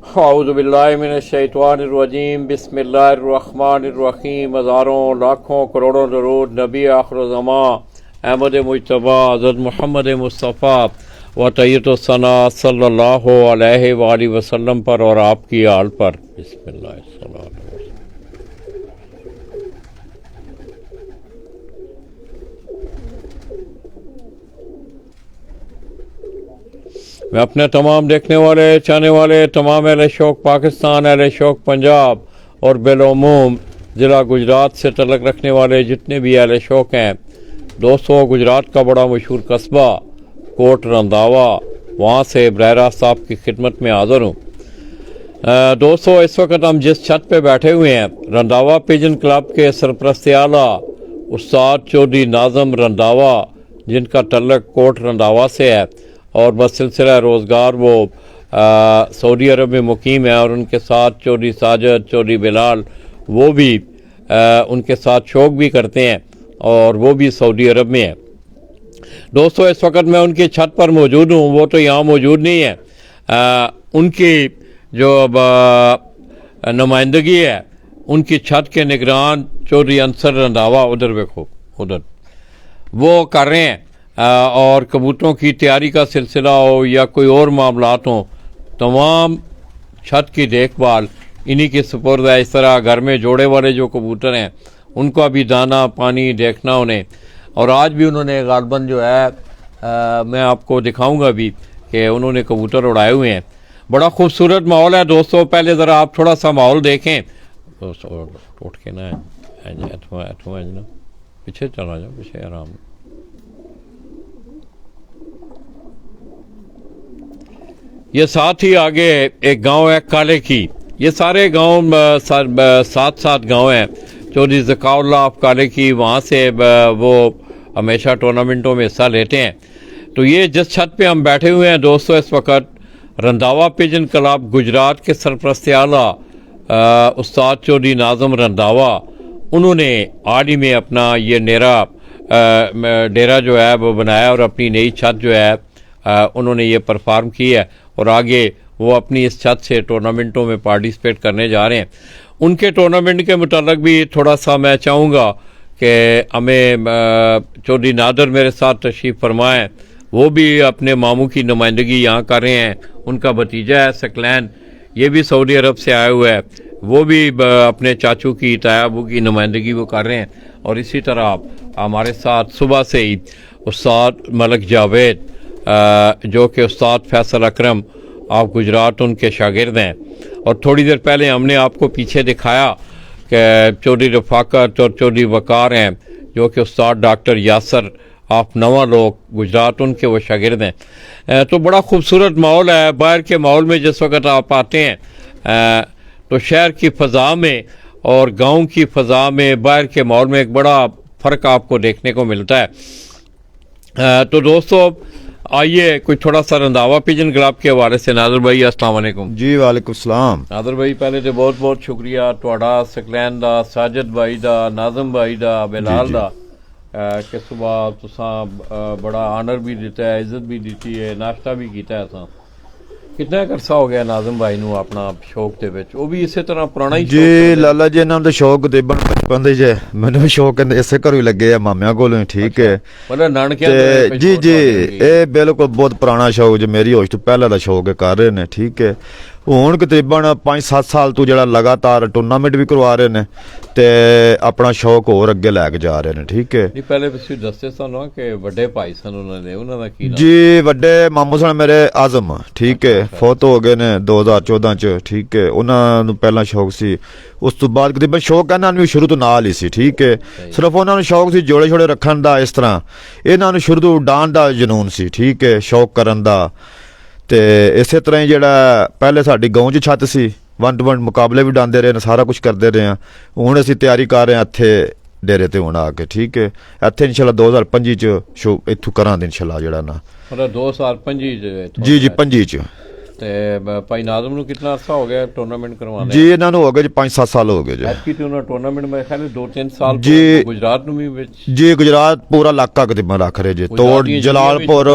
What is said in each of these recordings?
औज़ुबिल्लाहिमिनश्शैतानिर्रजीम बिस्मिल्लाहिर्रहमानिर्रहीम। हज़ारों लाखों करोड़ों दरूद नबी आखिरुज़्ज़मा अहमद मुज्तबा हज़रत मोहम्मद मुस्तफ़ा व तय्यतुस्सना सल्लल्लाहु अलैहि वसल्लम पर और आपकी आल पर। बिस्मिल्लाह। मैं अपने तमाम देखने वाले चाहने वाले तमाम अहले शौक़ पाकिस्तान, अहले शौक़ पंजाब और बिलउमूम ज़िला गुजरात से तल्लुक़ रखने वाले जितने भी अहले शौक़ हैं दोस्तों, गुजरात का बड़ा मशहूर कस्बा कोट रंधावा, वहाँ से बरह रास्त आपकी खिदमत में हाज़िर हूँ। दोस्तों, इस वक्त हम जिस छत पे बैठे हुए हैं रंधावा पिजन क्लब के सरपरस्त आला उस्ताद चौधरी नाज़म रंधावा, जिनका तल्लुक़ कोट रंधावा से है और बस सिलसिला रोज़गार वो सऊदी अरब में मुकीम है और उनके साथ चौधरी साजिद, चौधरी बिलाल वो भी उनके साथ शौक़ भी करते हैं और वो भी सऊदी अरब में है। दोस्तों, इस वक्त मैं उनकी छत पर मौजूद हूँ, वो तो यहाँ मौजूद नहीं है। उनकी जो नुमाइंदगी है उनकी छत के निगरान चौधरी अंसर रंधावा उधर देखो, उधर वो कर रहे हैं और कबूतरों की तैयारी का सिलसिला हो या कोई और मामलात हों, तमाम छत की देखभाल इन्हीं के सुपुर्द है। इस तरह घर में जोड़े वाले जो कबूतर हैं उनका भी दाना पानी देखना उन्हें, और आज भी उन्होंने गालबन जो है मैं आपको दिखाऊंगा भी कि उन्होंने कबूतर उड़ाए हुए हैं। बड़ा खूबसूरत माहौल है दोस्तों। पहले ज़रा आप थोड़ा सा माहौल देखें। उठ के ना पीछे चला जाओ, पीछे आराम। ये साथ ही आगे एक गांव है काले की। ये सारे गांव सात सात गांव हैं। चौधरी ज़काउल्लाह ऑफ काले की, वहाँ से वो हमेशा टूर्नामेंटों में हिस्सा लेते हैं। तो ये जिस छत पे हम बैठे हुए हैं दोस्तों, इस वक्त रंधावा पिजन क्लब गुजरात के सरपरस्त आला उस्ताद चौधरी नाज़म रंधावा, उन्होंने हाल ही में अपना ये डेरा जो है वो बनाया और अपनी नई छत जो है उन्होंने ये परफॉर्म की है और आगे वो अपनी इस छत से टूर्नामेंटों में पार्टिसिपेट करने जा रहे हैं। उनके टूर्नामेंट के मुताल्लिक भी थोड़ा सा मैं चाहूँगा कि हमें चौधरी नादर मेरे साथ तशरीफ़ फरमाएँ। वो भी अपने मामू की नुमाइंदगी यहाँ कर रहे हैं। उनका भतीजा है सकलैन, ये भी सऊदी अरब से आया हुआ है, वो भी अपने चाचू की तायाबू की नुमाइंदगी वो कर रहे हैं। और इसी तरह हमारे साथ सुबह से ही उस्ताद मलक जावेद जो कि उस्ताद फैसल अकरम आप गुजरात उनके शागिर्द हैं। और थोड़ी देर पहले हमने आपको पीछे दिखाया कि चौधरी रफाकत और चौधरी वकार हैं जो कि उस्ताद डॉक्टर यासर आप नवा लोग गुजरात उनके वो शागिर्द हैं। तो बड़ा खूबसूरत माहौल है। बाहर के माहौल में जिस वक्त आप आते हैं तो शहर की फ़ज़ा में और गांव की फ़ज़ा में बाहर के माहौल में एक बड़ा फ़र्क आपको देखने को मिलता है। तो दोस्तों, आइए कुछ थोड़ा सा रंधावा पिजन क्लब के हवाले से। नादर भाई अस्सलाम वालेकुम। जी वालेकुम सलाम। नादर भाई, पहले तो बहुत बहुत शुक्रिया तुहाडा, सकलैन दा, साजिद भाई दा, नाज़म भाई दा, बिलाल दा कि सुबह तुसां बड़ा आनर भी दिता है, इज्जत भी दी है, नाश्ता भी किया है। असां कितना अरसा हो गया नाज़म भाई नूं अपना शौक दे विच? वो भी इसे तरह पुराना ही जी लाला जी, इन्हां दा शौक तकरीबन बचपन दे जे मैनूं भी शौक इसे घरों ही लगे आ मामियां कोलों। ठीक है, मतलब नानकियां जी जी, ये बिल्कुल बहुत पुराना शौक जो मेरी होश तो पहले दा शौक कर रहे ने। ठीक है, हुण तकरीबन 5-7 साल तो जड़ा लगातार टूर्नामेंट भी करवा रहे ने ते अपना शौक होर अगे लैके जा रहे ने। ठीक है, नहीं पहले तुसीं दस्से सानू कि वड्डे भाई सन उन्हां दा की नाम? जी वड्डे मामू सन मेरे आजम। ठीक है, फौत हो गए ने 2014 च। ठीक है, उन्हां नूं पहला शौक सी, उस तो बाद तकरीबन शौक इन्हां नूं शुरू तो नाल ही सी। ठीक है, सिर्फ उन्हां नूं शौक सी जोड़े छोड़े रखण दा। इस तरह इन्हां नूं शुरू तो उडान दा जुनून सी। ठीक है, शौक करन दा। ते इसे तरह ही जिहड़ा पहले साडी गांव च छत सी, 1-to-1 मुकाबले भी डांदे रहे, सारा कुछ करते रहे हैं। हुण असीं तैयारी कर रहे हैं इत्थे डेरे ते हुण आके। ठीक है, इत्थे इंशाल्लाह 2025 च शो इत्थों करांगे इंशाल्लाह जिहड़ा ना, मतलब 2025 च? जी जी 25 च। ते भाई नाज़म नूं कितना अरसा हो गया टूर्नामेंट करवाने? जी इन्हां नूं हो गए 5-7 साल हो गए जी। ऐतकी ते उन्हां टूर्नामेंट में ख्याल 2-3 साल जी गुजरात नूं भी जी गुजरात पूरा इलाका तकरीबन रख रहे जे। तोड़ जलालपुर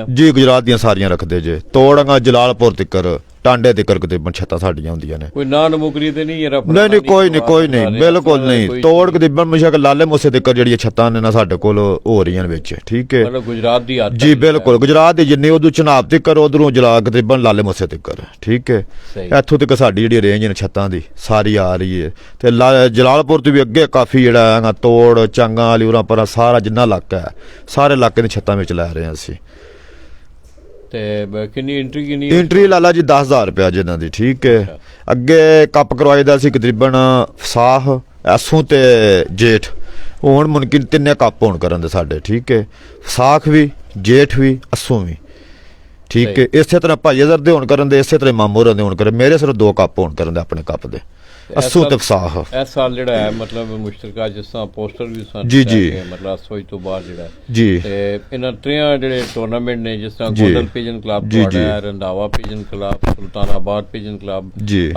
जी गुजरात दियां सारियां रखदे जे, तोड़ां जलालपुर तिकर ਟਾਂਡੇ ਦੇ ਤਕਰੀਬਨ ਛੱਤਾਂ ਸਾਡੀਆਂ ਹੁੰਦੀਆਂ ਨੇ। ਕੋਈ ਨਾ ਨਮੁਕਰੀ ਤੇ ਨਹੀਂ ਯਾਰ ਨਹੀਂ ਕੋਈ ਨਹੀਂ ਬਿਲਕੁਲ ਨਹੀਂ। ਤੋੜ ਤਕਰੀਬਨ ਮੁਸ਼ਕ ਲਾਲੇ ਮੂਸੇ ਤੱਕ ਜਿਹੜੀਆਂ ਛੱਤਾਂ ਨੇ ਨਾ ਸਾਡੇ ਕੋਲ ਹੋ ਰਹੀਆਂ ਨੇ ਵਿੱਚ, ਠੀਕ ਹੈ। ਮਤਲਬ ਗੁਜਰਾਤ ਦੀ ਹੱਦ ਜੀ ਬਿਲਕੁਲ ਗੁਜਰਾਤ ਦੀ ਜਿੰਨੀ ਉਦੋਂ ਚਨਾਬ ਤੱਕ ਉਧਰੋਂ ਜਲਾ ਤਕਰੀਬਨ ਲਾਲੇ ਮੂਸੇ ਤੱਕ, ਠੀਕ ਹੈ। ਇੱਥੋਂ ਤੱਕ ਸਾਡੀ ਜਿਹੜੀ ਰੇਂਜ ਨੇ ਛੱਤਾਂ ਦੀ ਸਾਰੀ ਆ ਰਹੀ ਹੈ। ਤੇ ਜਲਾਲਪੁਰ ਤੋਂ ਵੀ ਅੱਗੇ ਕਾਫੀ ਜਿਹੜਾ ਹੈਗਾ ਤੋੜ ਚੰਗਾ ਵਾਲੀ ਉਰਾਂ ਪਰਾਂ ਸਾਰਾ ਜਿੰਨਾ ਇਲਾਕਾ ਹੈ ਸਾਰੇ ਇਲਾਕੇ ਦੀਆਂ ਛੱਤਾਂ ਵਿੱਚ ਲੈ ਰਹੇ ਹਾਂ ਅਸੀਂ। ਤੇ ਕਿੰਨੀ ਐਂਟਰੀ ਲਾਲਾ ਜੀ 10,000 ਰੁਪਇਆ ਜਿਨ੍ਹਾਂ ਦੀ, ਠੀਕ ਹੈ। ਅੱਗੇ ਕੱਪ ਕਰਵਾਏ ਦਾ ਸੀ ਤਕਰੀਬਨ ਸਾਹ ਐਸੋਂ ਤੇ ਜੇਠ, ਹੁਣ ਮੁਮਕਿਨ ਤਿੰਨੇ ਕੱਪ ਹੋਣ ਕਰਨ ਦੇ ਸਾਡੇ, ਠੀਕ ਹੈ। ਸਾਖ ਵੀ ਜੇਠ ਵੀ ਅਸੋਂ ਵੀ, ਠੀਕ ਹੈ। ਇਸੇ ਤਰ੍ਹਾਂ ਭਾਈ ਅਜ਼ਰ ਦੇ ਹੋਣ ਕਰਨ ਦੇ, ਇਸੇ ਤਰ੍ਹਾਂ ਮਾਮੂਰਾਂ ਦੇ ਹੋਣ ਕਰਨ, ਮੇਰੇ ਸਿਰਫ 2 ਕੱਪ ਹੋਣ ਕਰਨ ਦੇ ਆਪਣੇ ਕੱਪ ਦੇ ਅਸੋਂ ਤੇ ਸਾਹ। ਇਸ ਸਾਲ ਜਿਹੜਾ ਹੈ ਮਤਲਬ ਮੁਸ਼ਤਰਕਾ ਜਿਸ ਤਰ੍ਹਾਂ ਪੋਸਟਰ ਵੀ ਸਾਨੂੰ ਜੀ ਮਤਲਬ ਅਸੋਈ ਤੋਂ ਬਾਅਦ ਜਿਹੜਾ ਜੀ ਤੇ ਇਹਨਾਂ ਤਰਿਆਂ ਜਿਹੜੇ ਟੂਰਨਾਮੈਂਟ ਨੇ ਜਿਸ ਤਰ੍ਹਾਂ ਗੋਲਡਨ ਪੀਜਨ ਕਲੱਬ ਤੁਹਾਡਾ ਹੈ, Randhawa pigeon club, Sultanabad pigeon club,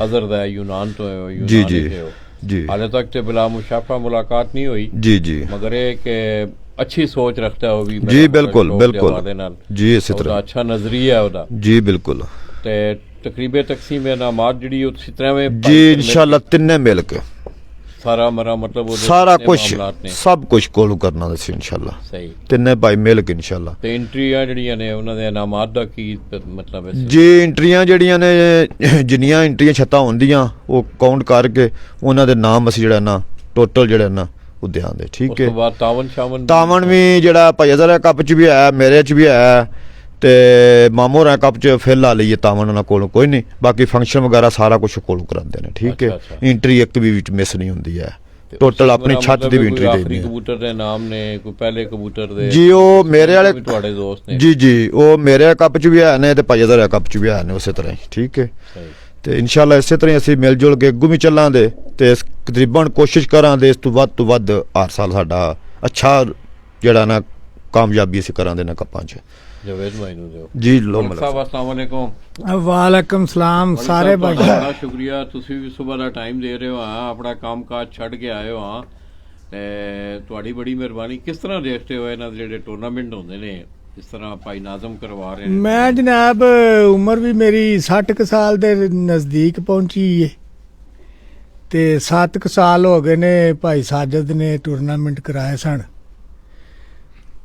Azar ਦਾ ਯੂਨਾਨ ਤੋਂ ਹੈ, ਯੂਨਾਨ जी हाले तक तो बिला मुशाफा मुलाकात नहीं हुई जी मगर एक अच्छी सोच रखता है वो भी जी बिल्कुल जी इसी तरह अच्छा नजरिया है ओदा जी बिल्कुल ते तकरीबे तकसीम इनामात जिहड़ी उसी तरह में जी इंशाल्लाह तिन्ने मिल के सारा मरा मतलब सारा कुछ सब कुछ कोलू करना दसी इंशाल्लाह सही तिन्ने भाई मिल के इंशाल्लाह ते एंट्रीयां जड़ियां ने उन्हां दे इनामात दा की मतलब है जी एंट्रीयां जड़ियां ने जिन्नियां एंट्रीयां छत्तां होंदियां वो काउंट करके उन्हां दे नाम असी जेड़ा ना टोटल जेड़ा ना ਉਹ ਦਿਆਂਦੇ, ਠੀਕ ਹੈ। ਉਸ ਤੋਂ ਬਾਅਦ ਤਾਵਨ ਵੀ ਜਿਹੜਾ ਭਾਈ ਅਜ਼ਰ ਕੱਪ ਚ ਵੀ ਹੈ, ਮੇਰੇ ਚ ਵੀ ਹੈ ਤੇ ਮਾਮੂ ਰਾ ਕੱਪ ਚ ਫਿਰ ਲਾ ਲਈਏ ਤਾਵਨ ਉਹਨਾਂ ਕੋਲੋਂ ਕੋਈ ਨਹੀਂ। ਬਾਕੀ ਫੰਕਸ਼ਨ ਵਗੈਰਾ ਸਾਰਾ ਕੁਝ ਕੋਲੋਂ ਕਰਾਉਂਦੇ ਨੇ, ਠੀਕ ਹੈ। ਐਂਟਰੀ ਇੱਕ ਵੀ ਵਿੱਚ ਮਿਸ ਨਹੀਂ ਹੁੰਦੀ ਹੈ। ਟੋਟਲ ਆਪਣੀ ਛੱਤ ਦੀ ਵੀ ਐਂਟਰੀ ਦੇਣੀ ਹੈ। ਕਬੂਤਰ ਦੇ ਨਾਮ ਨੇ ਕੋਈ ਪਹਿਲੇ ਕਬੂਤਰ ਦੇ ਜੀ ਉਹ ਮੇਰੇ ਵਾਲੇ ਤੁਹਾਡੇ ਦੋਸਤ ਨੇ ਜੀ ਉਹ ਮੇਰੇ ਕੱਪ ਚ ਵੀ ਹੈ ਨੇ ਤੇ ਭਾਈ ਅਜ਼ਰ ਕੱਪ ਚ ਵੀ ਹੈ ਨੇ ਉਸੇ ਤਰ੍ਹਾਂ ਹੀ, ਠੀਕ ਹੈ। ਤੇ ਇਨਸ਼ਾਅੱਲਾ ਇਸੇ ਤਰ੍ਹਾਂ ਅਸੀਂ ਮਿਲ ਜੁਲ ਕੇ ਅੱਗੋਂ ਵੀ ਚੱਲਾਂਗੇ ਤੇ ਤਕਰੀਬਨ ਕੋਸ਼ਿਸ਼ ਕਰਾਂਗੇ ਇਸ ਤੋਂ ਵੱਧ ਹਰ ਸਾਲ ਸਾਡਾ ਅੱਛਾ ਜਿਹੜਾ ਨਾ ਕਾਮਯਾਬੀ ਅਸੀਂ ਕਰਾਂਗੇ ਨਾ ਕੱਪਾਂ 'ਚ। ਜਵੇਦ ਭਾਈ ਨੂੰ ਦਿਓ ਜੀ ਲੋ ਮਲਾ ਸਾਹਿਬ अस्सलाम वालेकुम। ਵਾਲੇਕਮ ਸਲਾਮ ਸਾਰੇ ਭਾਈ ਬੜਾ ਸ਼ੁਕਰੀਆ ਤੁਸੀਂ ਵੀ ਸਵੇਰ ਦਾ ਟਾਈਮ ਦੇ ਰਹੇ ਹੋ, ਆਪਣਾ ਕੰਮਕਾਜ ਛੱਡ ਕੇ ਆਏ ਹੋ ਤੇ ਤੁਹਾਡੀ ਬੜੀ ਮਿਹਰਬਾਨੀ। ਕਿਸ ਤਰ੍ਹਾਂ ਦੇਖਦੇ ਹੋ ਇਹਨਾਂ ਦੇ ਜਿਹੜੇ ਟੂਰਨਾਮੈਂਟ ਹੁੰਦੇ ਨੇ ਜਿਸ ਤਰ੍ਹਾਂ ਭਾਈ ਨਾਜ਼ਮ ਕਰਵਾ ਰਹੇ ਨੇ? ਮੈਂ ਜਨਾਬ ਉਮਰ ਵੀ ਮੇਰੀ 60 ਕੁ ਸਾਲ ਦੇ ਨਜ਼ਦੀਕ ਪਹੁੰਚੀ ਏ ਤੇ 7 ਕੁ ਸਾਲ ਹੋ ਗਏ ਨੇ ਭਾਈ ਸਾਜਦ ਨੇ ਟੂਰਨਾਮੈਂਟ ਕਰਾਏ ਸਨ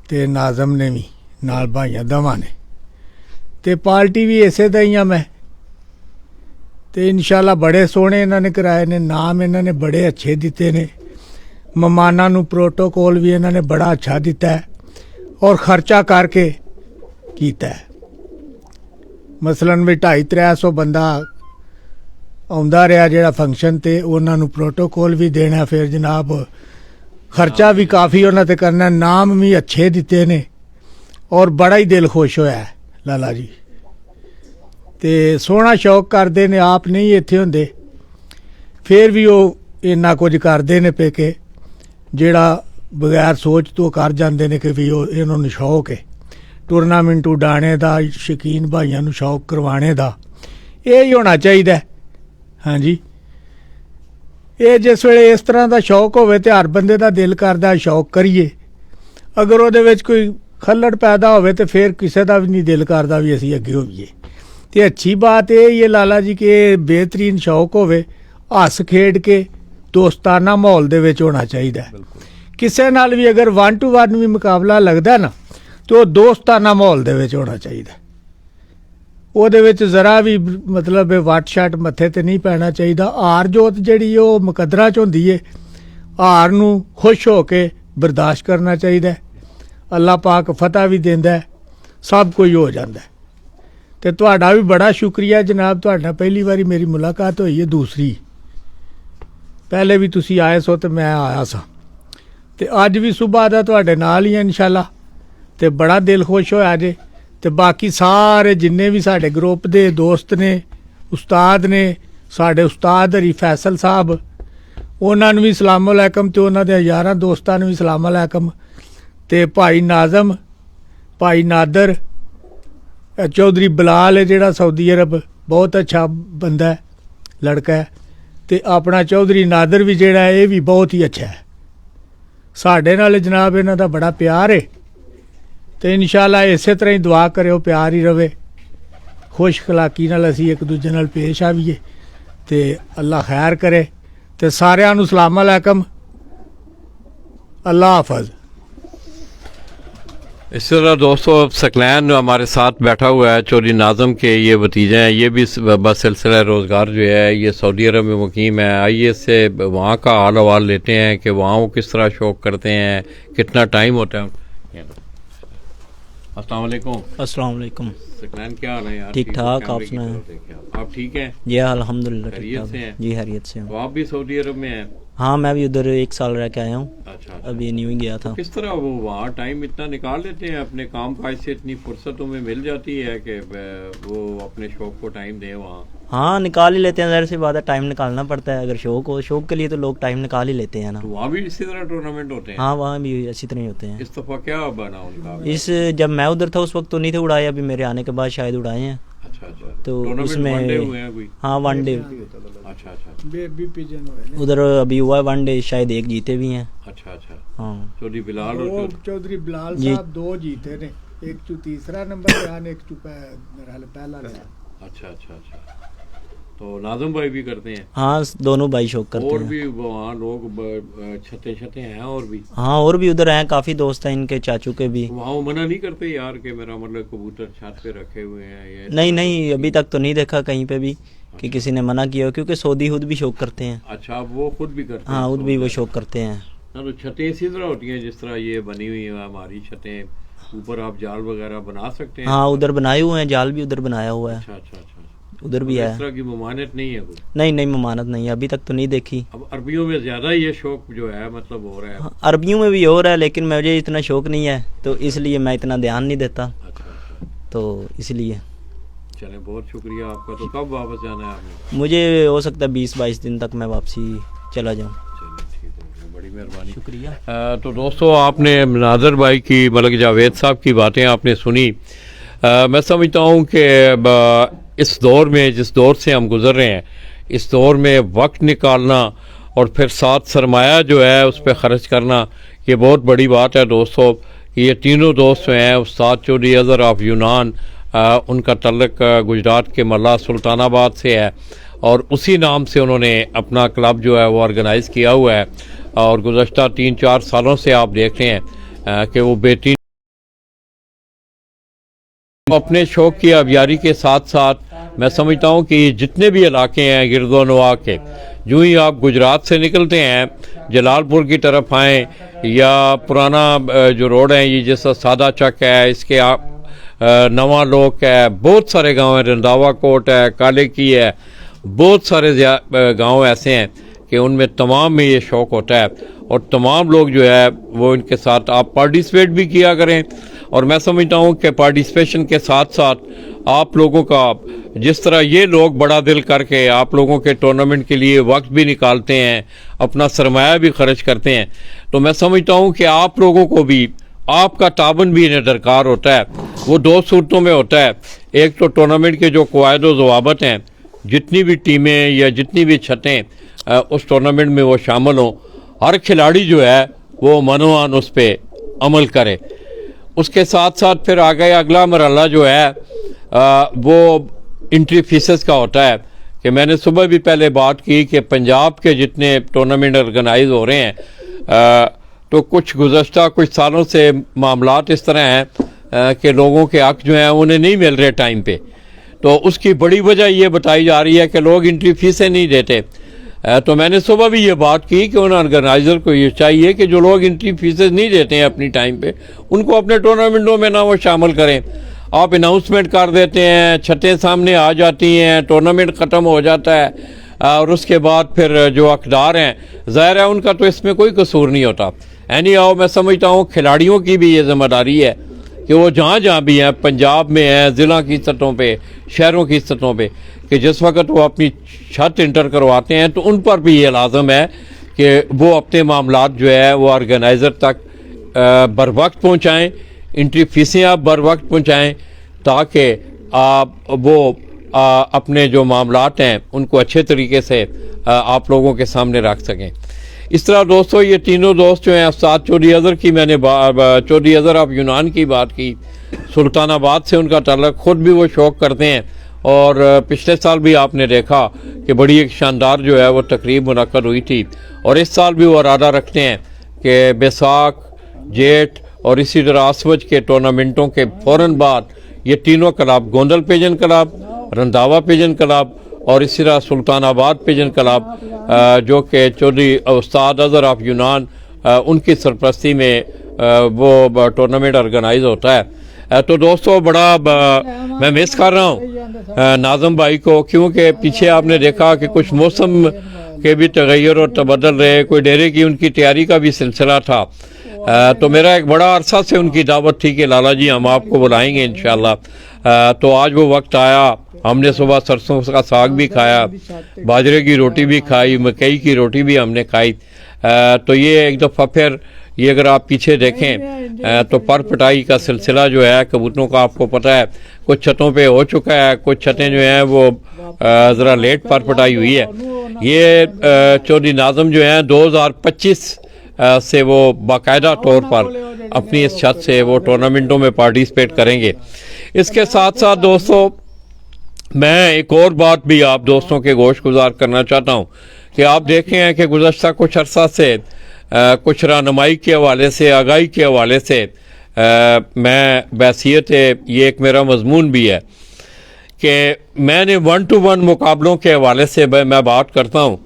ਤੇ ਨਾਜ਼ਮ ਨੇ ਵੀ ਨਾਲ ਭਾਈਆਂ ਦੋਵਾਂ ਨੇ ਤੇ ਪਾਰਟੀ ਵੀ ਇਸੇ ਦਾ ਹੀ ਆ ਮੈਂ ਤੇ ਇਨਸ਼ਾਅੱਲਾ ਬੜੇ ਸੋਹਣੇ ਇਹਨਾਂ ਨੇ ਕਰਾਏ ਨੇ, ਨਾਮ ਇਹਨਾਂ ਨੇ ਬੜੇ ਅੱਛੇ ਦਿੱਤੇ ਨੇ, ਮਹਿਮਾਨਾਂ ਨੂੰ ਪ੍ਰੋਟੋਕੋਲ ਵੀ ਇਹਨਾਂ ਨੇ ਬੜਾ ਅੱਛਾ ਦਿੱਤਾ ਹੈ ਔਰ ਖਰਚਾ ਕਰਕੇ ਕੀਤਾ ਹੈ। ਮਸਲਨ ਵੀ 250-300 ਬੰਦਾ ਆਉਂਦਾ ਰਿਹਾ ਜਿਹੜਾ ਫੰਕਸ਼ਨ ਤੇ ਉਹਨਾਂ ਨੂੰ ਪ੍ਰੋਟੋਕੋਲ ਵੀ ਦੇਣਾ, ਫਿਰ ਜਨਾਬ ਖਰਚਾ ਵੀ ਕਾਫੀ ਉਹਨਾਂ ਤੇ ਕਰਨਾ, ਨਾਮ ਵੀ ਅੱਛੇ ਦਿੱਤੇ ਨੇ ਔਰ ਬੜਾ ਹੀ ਦਿਲ ਖੁਸ਼ ਹੋਇਆ ਲਾਲਾ ਜੀ ਤੇ ਸੋਹਣਾ ਸ਼ੌਕ ਕਰਦੇ ਨੇ। ਆਪ ਨਹੀਂ ਇੱਥੇ ਹੁੰਦੇ ਫਿਰ ਵੀ ਉਹ ਇੰਨਾ ਕੁਝ ਕਰਦੇ ਨੇ ਪੇ ਕੇ ਜਿਹੜਾ ਬਗੈਰ ਸੋਚ ਤੋਂ ਕਰ ਜਾਂਦੇ ਨੇ ਕਿ ਵੀ ਉਹ ਇਹਨਾਂ ਨੂੰ ਸ਼ੌਕ ਹੈ ਟੂਰਨਾਮੈਂਟ ਉਡਾਣੇ ਦਾ, ਸ਼ੌਕੀਨ ਭਾਈਆਂ ਨੂੰ ਸ਼ੌਕ ਕਰਵਾਉਣੇ ਦਾ। ਇਹ ਹੀ ਹੋਣਾ ਚਾਹੀਦਾ। ਹਾਂਜੀ ਇਹ ਜਿਸ ਵੇਲੇ ਇਸ ਤਰ੍ਹਾਂ ਦਾ ਸ਼ੌਕ ਹੋਵੇ ਤੇ ਹਰ ਬੰਦੇ ਦਾ ਦਿਲ ਕਰਦਾ ਸ਼ੌਕ ਕਰੀਏ, ਅਗਰ ਉਹਦੇ ਵਿੱਚ ਕੋਈ ਖੱਲੜ ਪੈਦਾ ਹੋਵੇ ਤੇ ਫਿਰ ਕਿਸੇ ਦਾ ਵੀ ਨਹੀਂ ਦਿਲ ਕਰਦਾ ਵੀ ਅਸੀਂ ਅੱਗੇ ਹੋਈਏ। ਤੇ ਅੱਛੀ ਬਾਤ ਇਹ ਹੀ ਹੈ ਲਾਲਾ ਜੀ ਕਿ ਇਹ ਬਿਹਤਰੀਨ ਸ਼ੌਕ ਹੋਵੇ, ਹੱਸ ਖੇਡ ਕੇ ਦੋਸਤਾਨਾ ਮਾਹੌਲ ਦੇ ਵਿੱਚ ਹੋਣਾ ਚਾਹੀਦਾ। ਕਿਸੇ ਨਾਲ ਵੀ ਅਗਰ 1 to 1 ਵੀ ਮੁਕਾਬਲਾ ਲੱਗਦਾ ਨਾ ਤੇ ਉਹ ਦੋਸਤਾਨਾ ਮਾਹੌਲ ਦੇ ਵਿੱਚ ਹੋਣਾ ਚਾਹੀਦਾ। ਉਹਦੇ ਵਿੱਚ ਜ਼ਰਾ ਵੀ ਮਤਲਬ ਵੱਟ ਸ਼ੱਟ ਮੱਥੇ ਤੇ ਨਹੀਂ ਪੈਣਾ ਚਾਹੀਦਾ। ਹਾਰ ਜੋਤ ਜਿਹੜੀ ਉਹ ਮੁਕੱਦਰਾਂ 'ਚ ਹੁੰਦੀ ਹੈ, ਹਾਰ ਨੂੰ ਖੁਸ਼ ਹੋ ਕੇ ਬਰਦਾਸ਼ਤ ਕਰਨਾ ਚਾਹੀਦਾ। ਅੱਲਾਹ ਪਾਕ ਫਤਹ ਵੀ ਦਿੰਦਾ, ਸਭ ਕੁਝ ਹੋ ਜਾਂਦਾ। ਤੇ ਤੁਹਾਡਾ ਵੀ ਬੜਾ ਸ਼ੁਕਰੀਆ ਜਨਾਬ, ਤੁਹਾਡਾ ਪਹਿਲੀ ਵਾਰੀ ਮੇਰੀ ਮੁਲਾਕਾਤ ਹੋਈ ਹੈ, ਦੂਸਰੀ ਪਹਿਲੇ ਵੀ ਤੁਸੀਂ ਆਏ ਸੋ ਤੇ ਮੈਂ ਆਇਆ ਸਾਂ ਤੇ ਅੱਜ ਵੀ ਸੁਬਾਹ ਦਾ ਤੁਹਾਡੇ ਨਾਲ ਹੀ ਹੈ ਇਨਸ਼ਾਅੱਲਾ ਤੇ ਬੜਾ ਦਿਲ ਖੁਸ਼ ਹੋਇਆ ਜੇ। ਤੇ ਬਾਕੀ ਸਾਰੇ ਜਿੰਨੇ ਵੀ ਸਾਡੇ ਗਰੁੱਪ ਦੇ ਦੋਸਤ ਨੇ, ਉਸਤਾਦ ਨੇ, ਸਾਡੇ ਉਸਤਾਦ ਹਰੀ ਫੈਸਲ ਸਾਹਿਬ, ਉਹਨਾਂ ਨੂੰ ਵੀ ਸਲਾਮ ਅਲੈਕਮ ਤੇ ਉਹਨਾਂ ਦੇ ਯਾਰਾਂ ਦੋਸਤਾਂ ਨੂੰ ਵੀ ਸਲਾਮ ਅਲੈਕਮ ਤੇ ਭਾਈ ਨਾਜ਼ਮ, ਭਾਈ ਨਾਦਰ, ਚੌਧਰੀ ਬਲਾਲ ਹੈ ਜਿਹੜਾ ਸਾਊਦੀ ਅਰਬ, ਬਹੁਤ ਅੱਛਾ ਬੰਦਾ ਹੈ, ਲੜਕਾ ਹੈ ਤੇ ਆਪਣਾ ਚੌਧਰੀ ਨਾਦਰ ਵੀ ਜਿਹੜਾ ਇਹ ਵੀ ਬਹੁਤ ਹੀ ਅੱਛਾ ਹੈ। ਸਾਡੇ ਨਾਲ ਜਨਾਬ ਇਹਨਾਂ ਦਾ ਬੜਾ ਪਿਆਰ ਹੈ ਤੇ ਇਨਸ਼ਾਅੱਲਾ ਇਸੇ ਤਰ੍ਹਾਂ ਹੀ ਦੁਆ ਕਰਿਓ, ਪਿਆਰ ਹੀ ਰਵੇ, खुश खलाकी नाल असी एक दूजे नाल पेश आवीए ते अल्लाह खैर करे ते सारिਆਂ ਨੂੰ सलाम अलैकुम अल्लाह हाफिज। इस तरह दोस्तों सकलैन हमारे साथ बैठा हुआ है, चौधरी नाज़म के ये भतीजे हैं, ये भी बस सिलसिला रोज़गार जो है ये सऊदी अरब में मुकीम है। आइए इससे वहाँ का हाल हवाल लेते हैं कि वहाँ वो किस तरह शौक़ करते हैं, कितना टाइम होता है। अस्सलाम वालेकुम। अस्सलाम वालेकुम। सकलैन क्या हाल है यार? ठीक ठाक, आप सुनाएं? आप ठीक हैं? जी अल्हम्दुलिल्लाह ठीक खैरियत ठाक से हैं? जी हैरियत से हूँ। तो आप भी सऊदी अरब में हैं? हाँ मैं भी उधर 1 साल रह के आया हूँ, अच्छा, अभी न्यू ही गया था। किस तरह वो वहाँ टाइम इतना निकाल लेते हैं अपने काम काज से, इतनी फुर्सतों में मिल जाती है कि वो अपने शौक को टाइम दें वहाँ? हाँ निकाल ही लेते हैं, ज़ाहिर सी बात है टाइम निकालना पड़ता है। अगर शौक हो, शौक के लिए तो लोग टाइम निकाल ही लेते हैं ना। तो वहाँ भी इसी तरह टूर्नामेंट होते हैं? हाँ वहाँ भी इसी तरह ही होते हैं। इस दफ़ा क्या बना उनका? इस जब मैं उधर था उस वक्त तो नहीं थे उड़ाए, अभी मेरे आने के बाद शायद उड़ाए हैं। अच्छा अच्छा, तो टूर्नामेंट उसमें वनडे हुए हैं कोई? हाँ 1 डे अच्छा अच्छा बेबी पिजन होए उधर अभी हुआ है, 1 डे शायद 1 जीते भी हैं। अच्छा अच्छा। हाँ चौधरी बिलाल और वो चौधरी बिलाल जी। साहब 2 जीते ने, एक चू तीसरा नंबर लिया ने, एक चू मेरा हाल पहला लिया। अच्छा अच्छा अच्छा। तो नाज़म भाई भी करते हैं? हाँ दोनों भाई शौक करते और हैं। भी वहाँ लोग छते छते हैं और भी? हाँ और भी उधर हैं, काफ़ी दोस्त हैं इनके, चाचू के भी। वहाँ वो मना नहीं करते यार कि मेरा मतलब कबूतर छत पे रखे हुए हैं ये? नहीं नहीं अभी तक तो नहीं देखा कहीं पे भी कि किसी ने मना किया हो, क्योंकि सऊदी खुद भी शौक करते हैं। अच्छा, वो खुद भी करते हैं? हाँ खुद भी वो शौक करते हैं। ना तो छतें इसी तरह होती हैं जिस तरह ये बनी हुई है हमारी छतें, ऊपर आप जाल वगैरह बना सकते हैं? हाँ उधर बनाए हुए हैं, जाल भी उधर बनाया हुआ है, अच्छा अच्छा अच्छा। उधर भी तो है। इस तरह की ममानत नहीं है कोई? नहीं नहीं ममानत नहीं है, अभी तक तो नहीं देखी। अब अरबियों में ज्यादा ये शौक जो है मतलब हो रहा है? हाँ, अरबियों में भी हो रहा है लेकिन मुझे इतना शौक नहीं है, तो इसलिए मैं इतना ध्यान नहीं देता, अच्छा अच्छा। तो इसलिए। चले बहुत शुक्रिया आपका। तो कब वापस जाना है आपने? मुझे हो सकता है 20-22 दिन तक मैं वापसी चला जाऊँ। चलिए ठीक है, बड़ी मेहरबानी, शुक्रिया। तो दोस्तों आपने नाज़र भाई की मतलब जावेद साहब की बातें आपने सुनी। मैं समझता हूँ कि इस दौर में, जिस दौर से हम गुज़र रहे हैं, इस दौर में वक्त निकालना और फिर साथ सरमाया जो है उस पर ख़र्च करना, ये बहुत बड़ी बात है दोस्तों। ये तीनों दोस्त हैं, उस्ताद चौधरी अज़हर ऑफ यूनान, उनका तल्लक गुजरात के मल्ला सुल्तानाबाद से है और उसी नाम से उन्होंने अपना क्लब जो है वो ऑर्गेनाइज़ किया हुआ है। और गुज़श्ता 3-4 सालों से आप देख रहे हैं कि वो बेटी अपने शौक़ की आबियारी के साथ साथ मैं समझता हूँ कि जितने भी इलाके हैं गिरदोनवा के, जो ही आप गुजरात से निकलते हैं जलालपुर की तरफ आएँ या पुराना जो रोड है ये जैसा सादा चक है, इसके आप नवा लोक है, बहुत सारे गांव हैं, रंधावा कोट है, काले की है, बहुत सारे गांव ऐसे हैं कि उनमें तमाम में ये शौक़ होता है और तमाम लोग जो है वो इनके साथ आप पार्टिसिपेट भी किया करें। और मैं समझता हूँ कि पार्टिसिपेशन के साथ साथ आप लोगों का, जिस तरह ये लोग बड़ा दिल करके आप लोगों के टूर्नामेंट के लिए वक्त भी निकालते हैं, अपना सरमाया भी खर्च करते हैं, तो मैं समझता हूँ कि आप लोगों को भी आपका ताबन भी इन्हें दरकार होता है। वो 2 सूरतों में होता है, एक तो टूर्नामेंट के जो क़वायद व ज़वाबत हैं, जितनी भी टीमें या जितनी भी छतें उस टूर्नामेंट में वो शामिल हों, हर खिलाड़ी जो है वो मनोमान उस पर अमल करे। उसके साथ साथ फिर आगे अगला मरहला जो है वो एंट्री फीसेस का होता है कि मैंने सुबह भी पहले बात की कि पंजाब के जितने टूर्नामेंट ऑर्गेनाइज हो रहे हैं तो कुछ गुज़श्ता कुछ सालों से मामलात इस तरह हैं कि लोगों के हक़ जो हैं उन्हें नहीं मिल रहे टाइम पे। तो उसकी बड़ी वजह ये बताई जा रही है कि लोग एंट्री फीसें नहीं देते। तो मैंने सुबह भी ये बात की कि उन ऑर्गेनाइज़र को ये चाहिए कि जो लोग एंट्री फीसेस नहीं देते हैं अपनी टाइम पे, उनको अपने टूर्नामेंटों में ना वो शामिल करें। आप अनाउंसमेंट कर देते हैं, छतें सामने आ जाती हैं, टूर्नामेंट ख़त्म हो जाता है और उसके बाद फिर जो हकदार हैं, ज़ाहिर है उनका तो इसमें कोई कसूर नहीं होता। एनी हाउ मैं समझता हूँ खिलाड़ियों की भी ये ज़िम्मेदारी है कि वो जहाँ जहाँ भी हैं, पंजाब में हैं, ज़िला की सतहों पे, शहरों की सतहों पे, कि जिस वक्त वो अपनी छत इंटर करवाते हैं तो उन पर भी ये लाजम है कि वो अपने मामलात जो है वो ऑर्गेनाइज़र तक बर वक्त पहुँचाएँ, एंट्री फीसें आप बर वक्त पहुँचाएँ ताकि आप वो अपने जो मामलात हैं उनको अच्छे तरीके से आप लोगों के सामने रख सकें। इस तरह दोस्तों ये तीनों दोस्त जो हैं, उस्ताद चौधरी अज़हर की मैंने चौधरी अज़हर ऑफ यूनान की बात की, सुल्तानाबाद से उनका ताल्लुक़, ख़ुद भी वो शौक़ करते हैं और पिछले साल भी आपने देखा कि बड़ी एक शानदार जो है वो तकरीब मुनक्कद हुई थी, और इस साल भी वो इरादा रखते हैं कि बैसाख, जेठ और इसी तरह आसवज के टूर्नामेंटों के फ़ौरन बाद ये तीनों club, Gondal pigeon club, Randhawa pigeon club और इसी तरह सुल्तानाबाद पिजन क्लब, जो कि चौधरी उस्ताद अजहर ऑफ यूनान उनकी सरपरस्ती में वो टूर्नामेंट ऑर्गेनाइज होता है। तो दोस्तों बड़ा मैं मिस कर रहा हूँ नाज़म भाई को, क्योंकि पीछे आपने देखा कि कुछ मौसम के भी तगैर और तबदल रहे, कोई डेरे की उनकी तैयारी का भी सिलसिला था। तो मेरा एक बड़ा अरसा से उनकी दावत थी कि लाला जी हम आपको बुलाएंगे इंशाल्लाह। तो आज वो वक्त आया। हमने सुबह सरसों का साग भी खाया, बाजरे की रोटी भी खाई, मकई की रोटी भी हमने खाई। तो ये एक दफ़ा फिर ये अगर आप पीछे देखें तो पर पिटाई का सिलसिला जो है कबूतरों का आपको पता है कुछ छतों पे हो चुका है, कुछ छतें जो हैं वो ज़रा लेट पर पिटाई हुई है। ये चौधरी नाज़म जो हैं 2025 से वो बाकायदा तौर पर अपनी इस छत से वो टूर्नामेंटों में पार्टिसिपेट करेंगे। इसके साथ साथ दोस्तों मैं एक और बात भी आप दोस्तों के गोश गुजार करना चाहता हूँ कि आप देखे हैं कि गुज़श्ता कुछ अरसा से कुछ रहनुमाई के हवाले से, आगाही के हवाले से मैं बैसियत ये एक मेरा मजमून भी है कि मैंने 1-to-1 मुकाबलों के हवाले से मैं बात करता हूँ।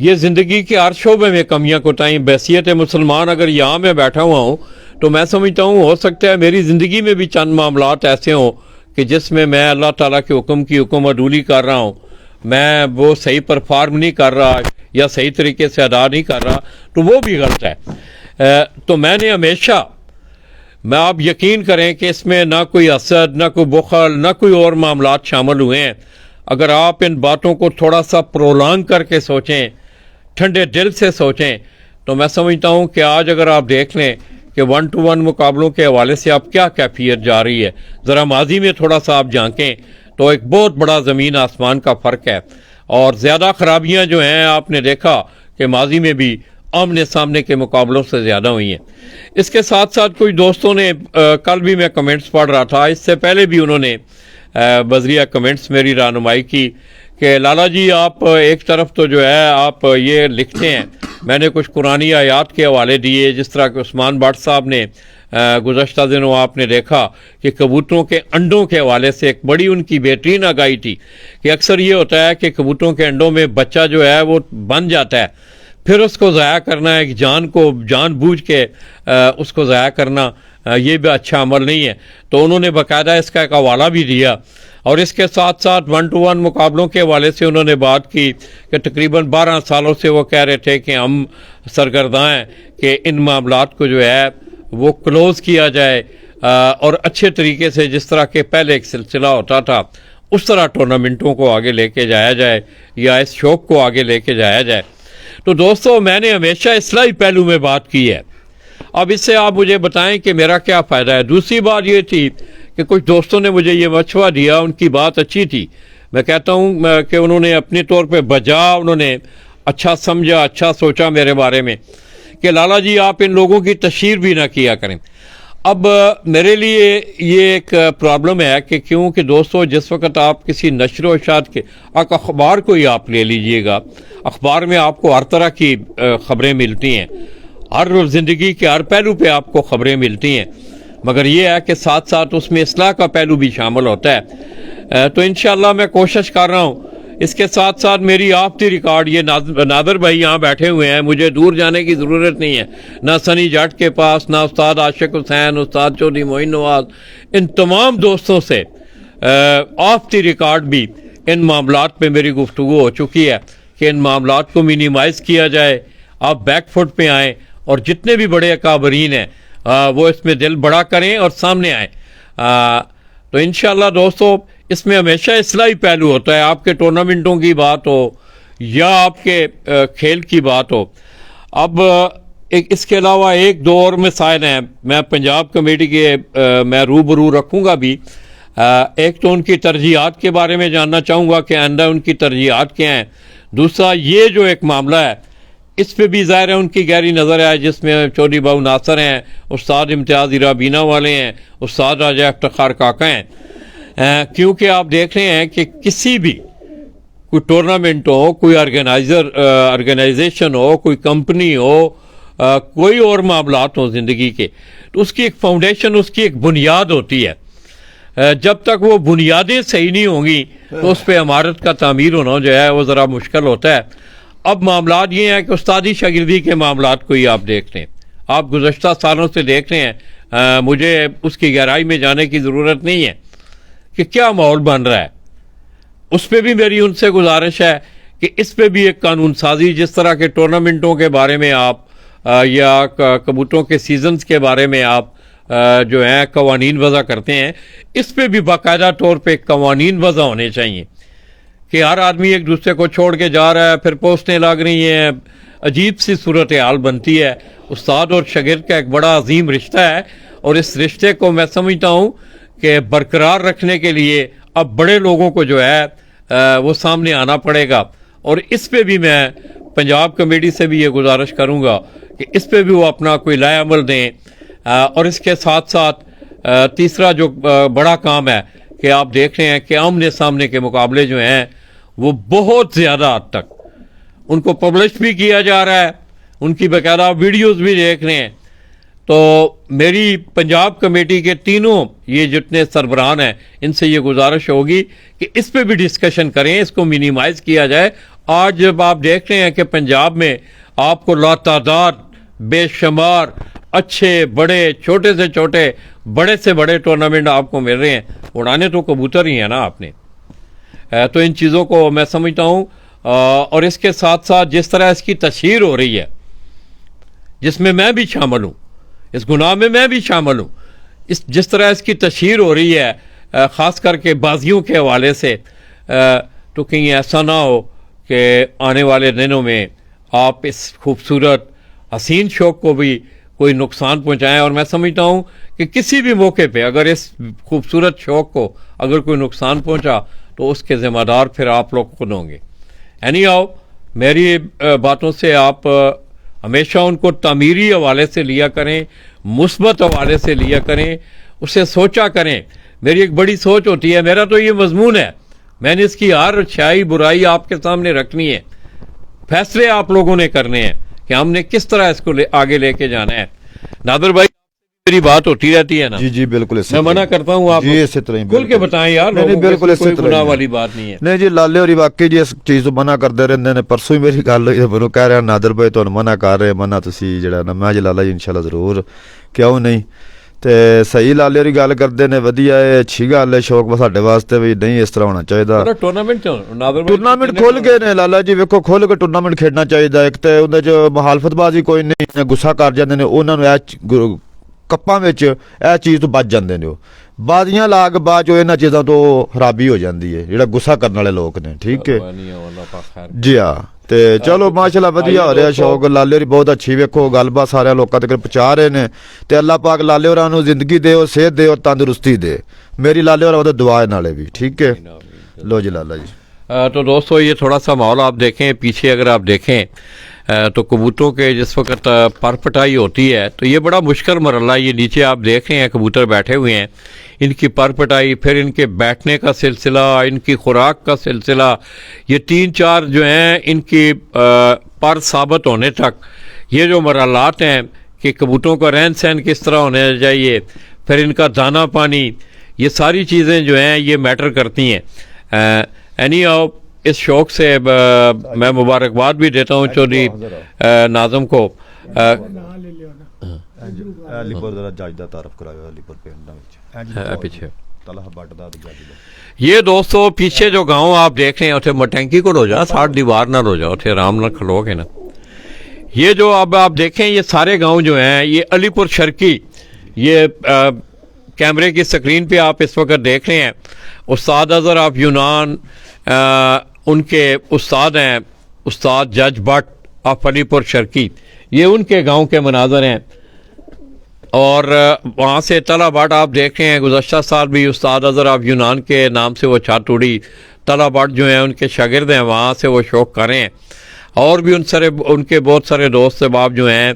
ये ज़िंदगी के हर शोबे में कमियाँ कोताही, बैसियत मुसलमान अगर यहाँ मैं बैठा हुआ हूँ तो मैं समझता हूँ हो सकता है मेरी ज़िंदगी में भी चंद मामलात ऐसे हों कि जिसमें मैं अल्लाह ताला के हुक्म की हुक्म अदूली कर रहा हूँ, मैं वो सही परफॉर्म नहीं कर रहा या सही तरीके से अदा नहीं कर रहा, तो वो भी गलत है। तो मैंने हमेशा, मैं आप यकीन करें कि इसमें ना कोई हसद, ना कोई बुखल, ना कोई और मामलात शामिल हुए हैं। अगर आप इन बातों को थोड़ा सा प्रोलॉन्ग करके सोचें, ठंडे दिल से सोचें, तो मैं समझता हूँ कि आज अगर आप देख लें कि 1-to-1 मुकाबलों के हवाले से आप क्या कैफियत जा रही है, ज़रा माजी में थोड़ा सा आप झांकें तो एक बहुत बड़ा ज़मीन आसमान का फ़र्क है। और ज़्यादा ख़राबियाँ जो हैं आपने देखा कि माजी में भी आमने सामने के मुकाबलों से ज़्यादा हुई हैं। इसके साथ साथ कुछ दोस्तों ने कल भी मैं कमेंट्स पढ़ रहा था, इससे पहले भी उन्होंने बजरिया कमेंट्स मेरी रहनुमाई की कि लाला जी आप एक तरफ तो जो है आप ये लिखते हैं, मैंने कुछ कुरानी आयात के हवाले दिए, जिस तरह के उस्मान भट्ट साहब ने गुज़श्ता दिनों आपने देखा कि कबूतरों के अंडों के हवाले से एक बड़ी उनकी बेहतरीन आगाही थी कि अक्सर ये होता है कि कबूतरों के अंडों में बच्चा जो है वो बन जाता है, फिर उसको ज़ाया करना, एक जान को जानबूझ के उसको ज़ाया करना ये भी अच्छा अमल नहीं है। तो उन्होंने बाकायदा इसका एक हवाला भी दिया। और इसके साथ साथ 1-to-1 मुकाबलों के हवाले से उन्होंने बात की कि तकरीबन 12 सालों से वो कह रहे थे कि हम सरगर्दा हैं कि इन मामलात को जो है वो क्लोज़ किया जाए और अच्छे तरीके से जिस तरह के पहले एक सिलसिला होता था उस तरह टूर्नामेंटों को आगे लेके जाया जाए या इस शौक़ को आगे लेके जाया जाए। तो दोस्तों मैंने हमेशा इस्लाही पहलू में बात की है। अब इससे आप मुझे बताएं कि मेरा क्या फ़ायदा है। दूसरी बात ये थी कि कुछ दोस्तों ने मुझे ये मशवरा दिया, उनकी बात अच्छी थी। मैं कहता हूँ कि उन्होंने अपने तौर पे बजा, उन्होंने अच्छा समझा, अच्छा सोचा मेरे बारे में कि लाला जी आप इन लोगों की तशहीर भी ना किया करें। अब मेरे लिए ये एक प्रॉब्लम है कि क्योंकि दोस्तों जिस वक्त आप किसी नशर व इशात के अखबार को ही आप ले लीजिएगा, अखबार में आपको हर तरह की ख़बरें मिलती हैं, हर ज़िंदगी के हर पहलू पे आपको ख़बरें मिलती हैं, मगर ये है कि साथ साथ उसमें इस्लाह का पहलू भी शामिल होता है। तो इंशाअल्लाह मैं कोशिश कर रहा हूँ। इसके साथ साथ मेरी आफ्ती रिकॉर्ड, ये नादर भाई यहाँ बैठे हुए हैं, मुझे दूर जाने की ज़रूरत नहीं है, ना सनी जट के पास, ना उस्ताद आशिक हुसैन, उस्ताद चौधरी मोइन नवाज, इन तमाम दोस्तों से आफ्ती रिकॉर्ड भी इन मामलात पे मेरी गुफ्तगू हो चुकी है कि इन मामलात को मिनिमाइज़ किया जाए, आप बैक फुट पे आएँ और जितने भी बड़े अकाबरीन हैं वो इसमें दिल बड़ा करें और सामने आएँ। तो इंशाअल्लाह दोस्तों इसमें हमेशा इस्लाही पहलू होता है, आपके टूर्नामेंटों की बात हो या आपके खेल की बात हो। अब एक इसके अलावा एक दो और मिसाइल हैं, मैं पंजाब कमेटी के मैं रूबरू रखूँगा भी। एक तो उनकी तरजीहात के बारे में जानना चाहूँगा कि आइंदा उनकी तरजीहात क्या हैं। दूसरा ये जो एक मामला है इस पे भी ज़ाहिर है उनकी गहरी नज़र है, जिसमें चौधरी बाबू नासर हैं, उस्ताद इम्तियाज़ इराबीना वाले हैं, उस्ताद राजा इफ्तिखार काका हैं। क्योंकि आप देख रहे हैं कि किसी भी कोई टूर्नामेंट हो, कोई ऑर्गेनाइजेशन हो, कोई कंपनी हो, कोई और मामलात हो ज़िंदगी के, तो उसकी एक फाउंडेशन, उसकी एक बुनियाद होती है। जब तक वो बुनियादें सही नहीं होंगी तो उस पर इमारत का तामीर होना जो है वो ज़रा मुश्किल होता है। अब मामलात ये हैं कि उस्तादी शागिर्दी के मामलात को ही आप देख रहे हैं, आप गुज़श्ता सालों से देख रहे हैं। मुझे उसकी गहराई में जाने की ज़रूरत नहीं है कि क्या माहौल बन रहा है। उस पर भी मेरी उनसे गुजारिश है कि इस पर भी एक कानून साजी, जिस तरह के टूर्नामेंटों के बारे में आप या कबूतरों के सीजन्स के बारे में आप जो है कवानीन वज़ा करते हैं, इस पे भी बाकायदा तौर पे कवानीन वज़ा होने चाहिए कि हर आदमी एक दूसरे को छोड़ के जा रहा है, फिर पोस्टें लग रही हैं, अजीब सी सूरत हाल बनती है। उस्ताद और शागिर्द का एक बड़ा अजीम रिश्ता है और इस रिश्ते को मैं समझता हूँ कि बरकरार रखने के लिए अब बड़े लोगों को जो है वो सामने आना पड़ेगा। और इस पे भी मैं पंजाब कमेटी से भी ये गुजारिश करूँगा कि इस पे भी वो अपना कोई लाए अमल दें। और इसके साथ साथ तीसरा जो बड़ा काम है कि आप देख रहे हैं कि आमने सामने के मुकाबले जो हैं वो बहुत ज़्यादा हद तक उनको पब्लिश भी किया जा रहा है, उनकी बाकायदा वीडियोस भी देख रहे हैं। तो मेरी पंजाब कमेटी के तीनों ये जितने सरबराहान हैं इनसे ये गुजारिश होगी कि इस पे भी डिस्कशन करें, इसको मिनिमाइज़ किया जाए। आज जब आप देख रहे हैं कि पंजाब में आपको लातादाद बेशुमार अच्छे बड़े छोटे से छोटे बड़े से बड़े टूर्नामेंट आपको मिल रहे हैं, उड़ाने तो कबूतर ही है ना आपने। तो इन चीज़ों को मैं समझता हूँ। और इसके साथ साथ जिस तरह इसकी तशहीर हो रही है, जिसमें मैं भी शामिल हूँ, इस गुनाह में मैं भी शामिल हूँ, जिस तरह इसकी तशहीर हो रही है ख़ास करके बाजियों के हवाले से, तो कहीं ऐसा ना हो कि आने वाले दिनों में आप इस खूबसूरत हसीन शौक़ को भी कोई नुकसान पहुंचाएं। और मैं समझता हूं कि किसी भी मौके पे अगर इस खूबसूरत शौक़ को अगर कोई नुकसान पहुंचा तो उसके ज़िम्मेदार फिर आप लोग खुद होंगे। एनीहाउ, मेरी बातों से आप हमेशा उनको तामीरी हवाले से लिया करें, मुस्बत हवाले से लिया करें, उसे सोचा करें। मेरी एक बड़ी सोच होती है, मेरा तो ये मजमून है, मैंने इसकी हर अच्छाई बुराई आपके सामने रखनी है, फैसले आप लोगों ने करने हैं कि हमने किस तरह इसको आगे लेके जाना है। नादिर भाई, मेरी बात होती रहती है ना? जी जी बिल्कुल, मैं मना करता हूँ, आप जी इसी तरह खुल के बताएं यार। नहीं बिल्कुल इसी तरह गुनाह वाली बात नहीं है। नहीं जी, लाले और वाकई जी इस चीज़ को मना करते रहते हैं। परसों ही मेरी गल हुई, मैं कह रहा नादिर भाई तुहानू मना कर रहे, मना तुसी जिहड़ा ना, मैं जी लाला जी इंशाल्लाह जरूर, क्यों नहीं। ਤੇ ਸਹੀ ਲਾਲੇ ਦੀ ਗੱਲ ਕਰਦੇ ਨੇ, ਵਧੀਆ ਹੈ, ਅੱਛੀ ਗੱਲ ਹੈ, ਸ਼ੌਕ ਸਾਡੇ ਵਾਸਤੇ ਵੀ ਨਹੀਂ ਇਸ ਤਰ੍ਹਾਂ ਹੋਣਾ ਚਾਹੀਦਾ। ਟੂਰਨਾਮੈਂਟ ਖੁੱਲ ਗਏ ਨੇ ਲਾਲਾ ਜੀ, ਵੇਖੋ ਖੁੱਲ ਕੇ ਟੂਰਨਾਮੈਂਟ ਖੇਡਣਾ ਚਾਹੀਦਾ। ਇੱਕ ਤੇ ਉਹਦੇ 'ਚ ਮੁਖਾਲਫਤਬਾਜ਼ੀ ਕੋਈ ਨਹੀਂ, ਗੁੱਸਾ ਕਰ ਜਾਂਦੇ ਨੇ, ਉਹਨਾਂ ਨੂੰ ਇਹ ਕੱਪਾਂ ਵਿੱਚ ਇਹ ਚੀਜ਼ ਤੋਂ ਬਚ ਜਾਂਦੇ ਨੇ। ਉਹ ਬਾਜ਼ੀਆਂ ਲਾ ਕੇ ਬਾਅਦ 'ਚੋਂ ਇਹਨਾਂ ਚੀਜ਼ਾਂ ਤੋਂ ਖਰਾਬੀ ਹੋ ਜਾਂਦੀ ਹੈ, ਜਿਹੜਾ ਗੁੱਸਾ ਕਰਨ ਵਾਲੇ ਲੋਕ ਨੇ। ਠੀਕ ਹੈ ਜੀ, ਹਾਂ। ਤੇ ਚਲੋ ਮਾਸ਼ਾਅੱਲਾ ਵਧੀਆ ਹੋ ਰਿਹਾ ਸ਼ੌਕ। ਲਾਲੇ ਹੋਰੀ ਬਹੁਤ ਅੱਛੀ ਵੇਖੋ ਗੱਲਬਾਤ ਸਾਰਿਆਂ ਲੋਕਾਂ ਤੱਕ ਪਹੁੰਚਾ ਰਹੇ ਨੇ, ਤੇ ਅੱਲਾਹ ਪਾਕ ਲਾਲੇ ਹੋਰਾਂ ਨੂੰ ਜ਼ਿੰਦਗੀ ਦੇ, ਉਹ ਸਿਹਤ ਦੇ, ਉਹ ਤੰਦਰੁਸਤੀ ਦੇ। मेरी लाले और दुआ है नाले भी। ठीक है, लो जी लाला जी। तो दोस्तों, ये थोड़ा सा माहौल आप देखें पीछे, अगर आप देखें तो कबूतरों के जिस वक्त परपटाई होती है तो ये बड़ा मुश्किल मरला। ये नीचे आप देख रहे हैं कबूतर बैठे हुए हैं, इनकी परपटाई, फिर इनके बैठने का सिलसिला, इनकी खुराक का सिलसिला, ये 3-4 जो हैं इनकी पर साबित होने तक ये जो मरलात हैं कि कबूतरों का रहन सहन किस तरह होना चाहिए, फिर इनका दाना पानी, ये सारी चीज़ें जो हैं ये मैटर करती हैं। एनीहाउ, इस शौक़ से मैं मुबारकबाद भी देता हूँ चौधरी नाज़म को। ये दोस्तों पीछे जो गांव आप देख रहे हैं उसे मटैंकी को लो जा, 60 दीवार ना लो जाओ, उसे आराम ना खलोगे ना। ये जो अब आप देखें ये सारे गांव जो हैं ये अलीपुर शर्की, ये कैमरे की स्क्रीन पे आप इस वक्त देख रहे हैं। उस्ताद अज़हर ऑफ यूनान उनके उस्ताद हैं, उस्ताद जज भट्ट ऑफ अलीपुर शर्की, ये उनके गांव के मनाजर हैं। और वहाँ से तला भट्ट आप देख रहे हैं, गुज़श्ता साल भी उस्ताद अज़हर ऑफ यूनान के नाम से वो छत उड़ी। तला भट्ट जो हैं उनके शागिर्द हैं, वहाँ से वो शौक़ कर रहे हैं। और भी उनके बहुत सारे दोस्त अहबाब जो हैं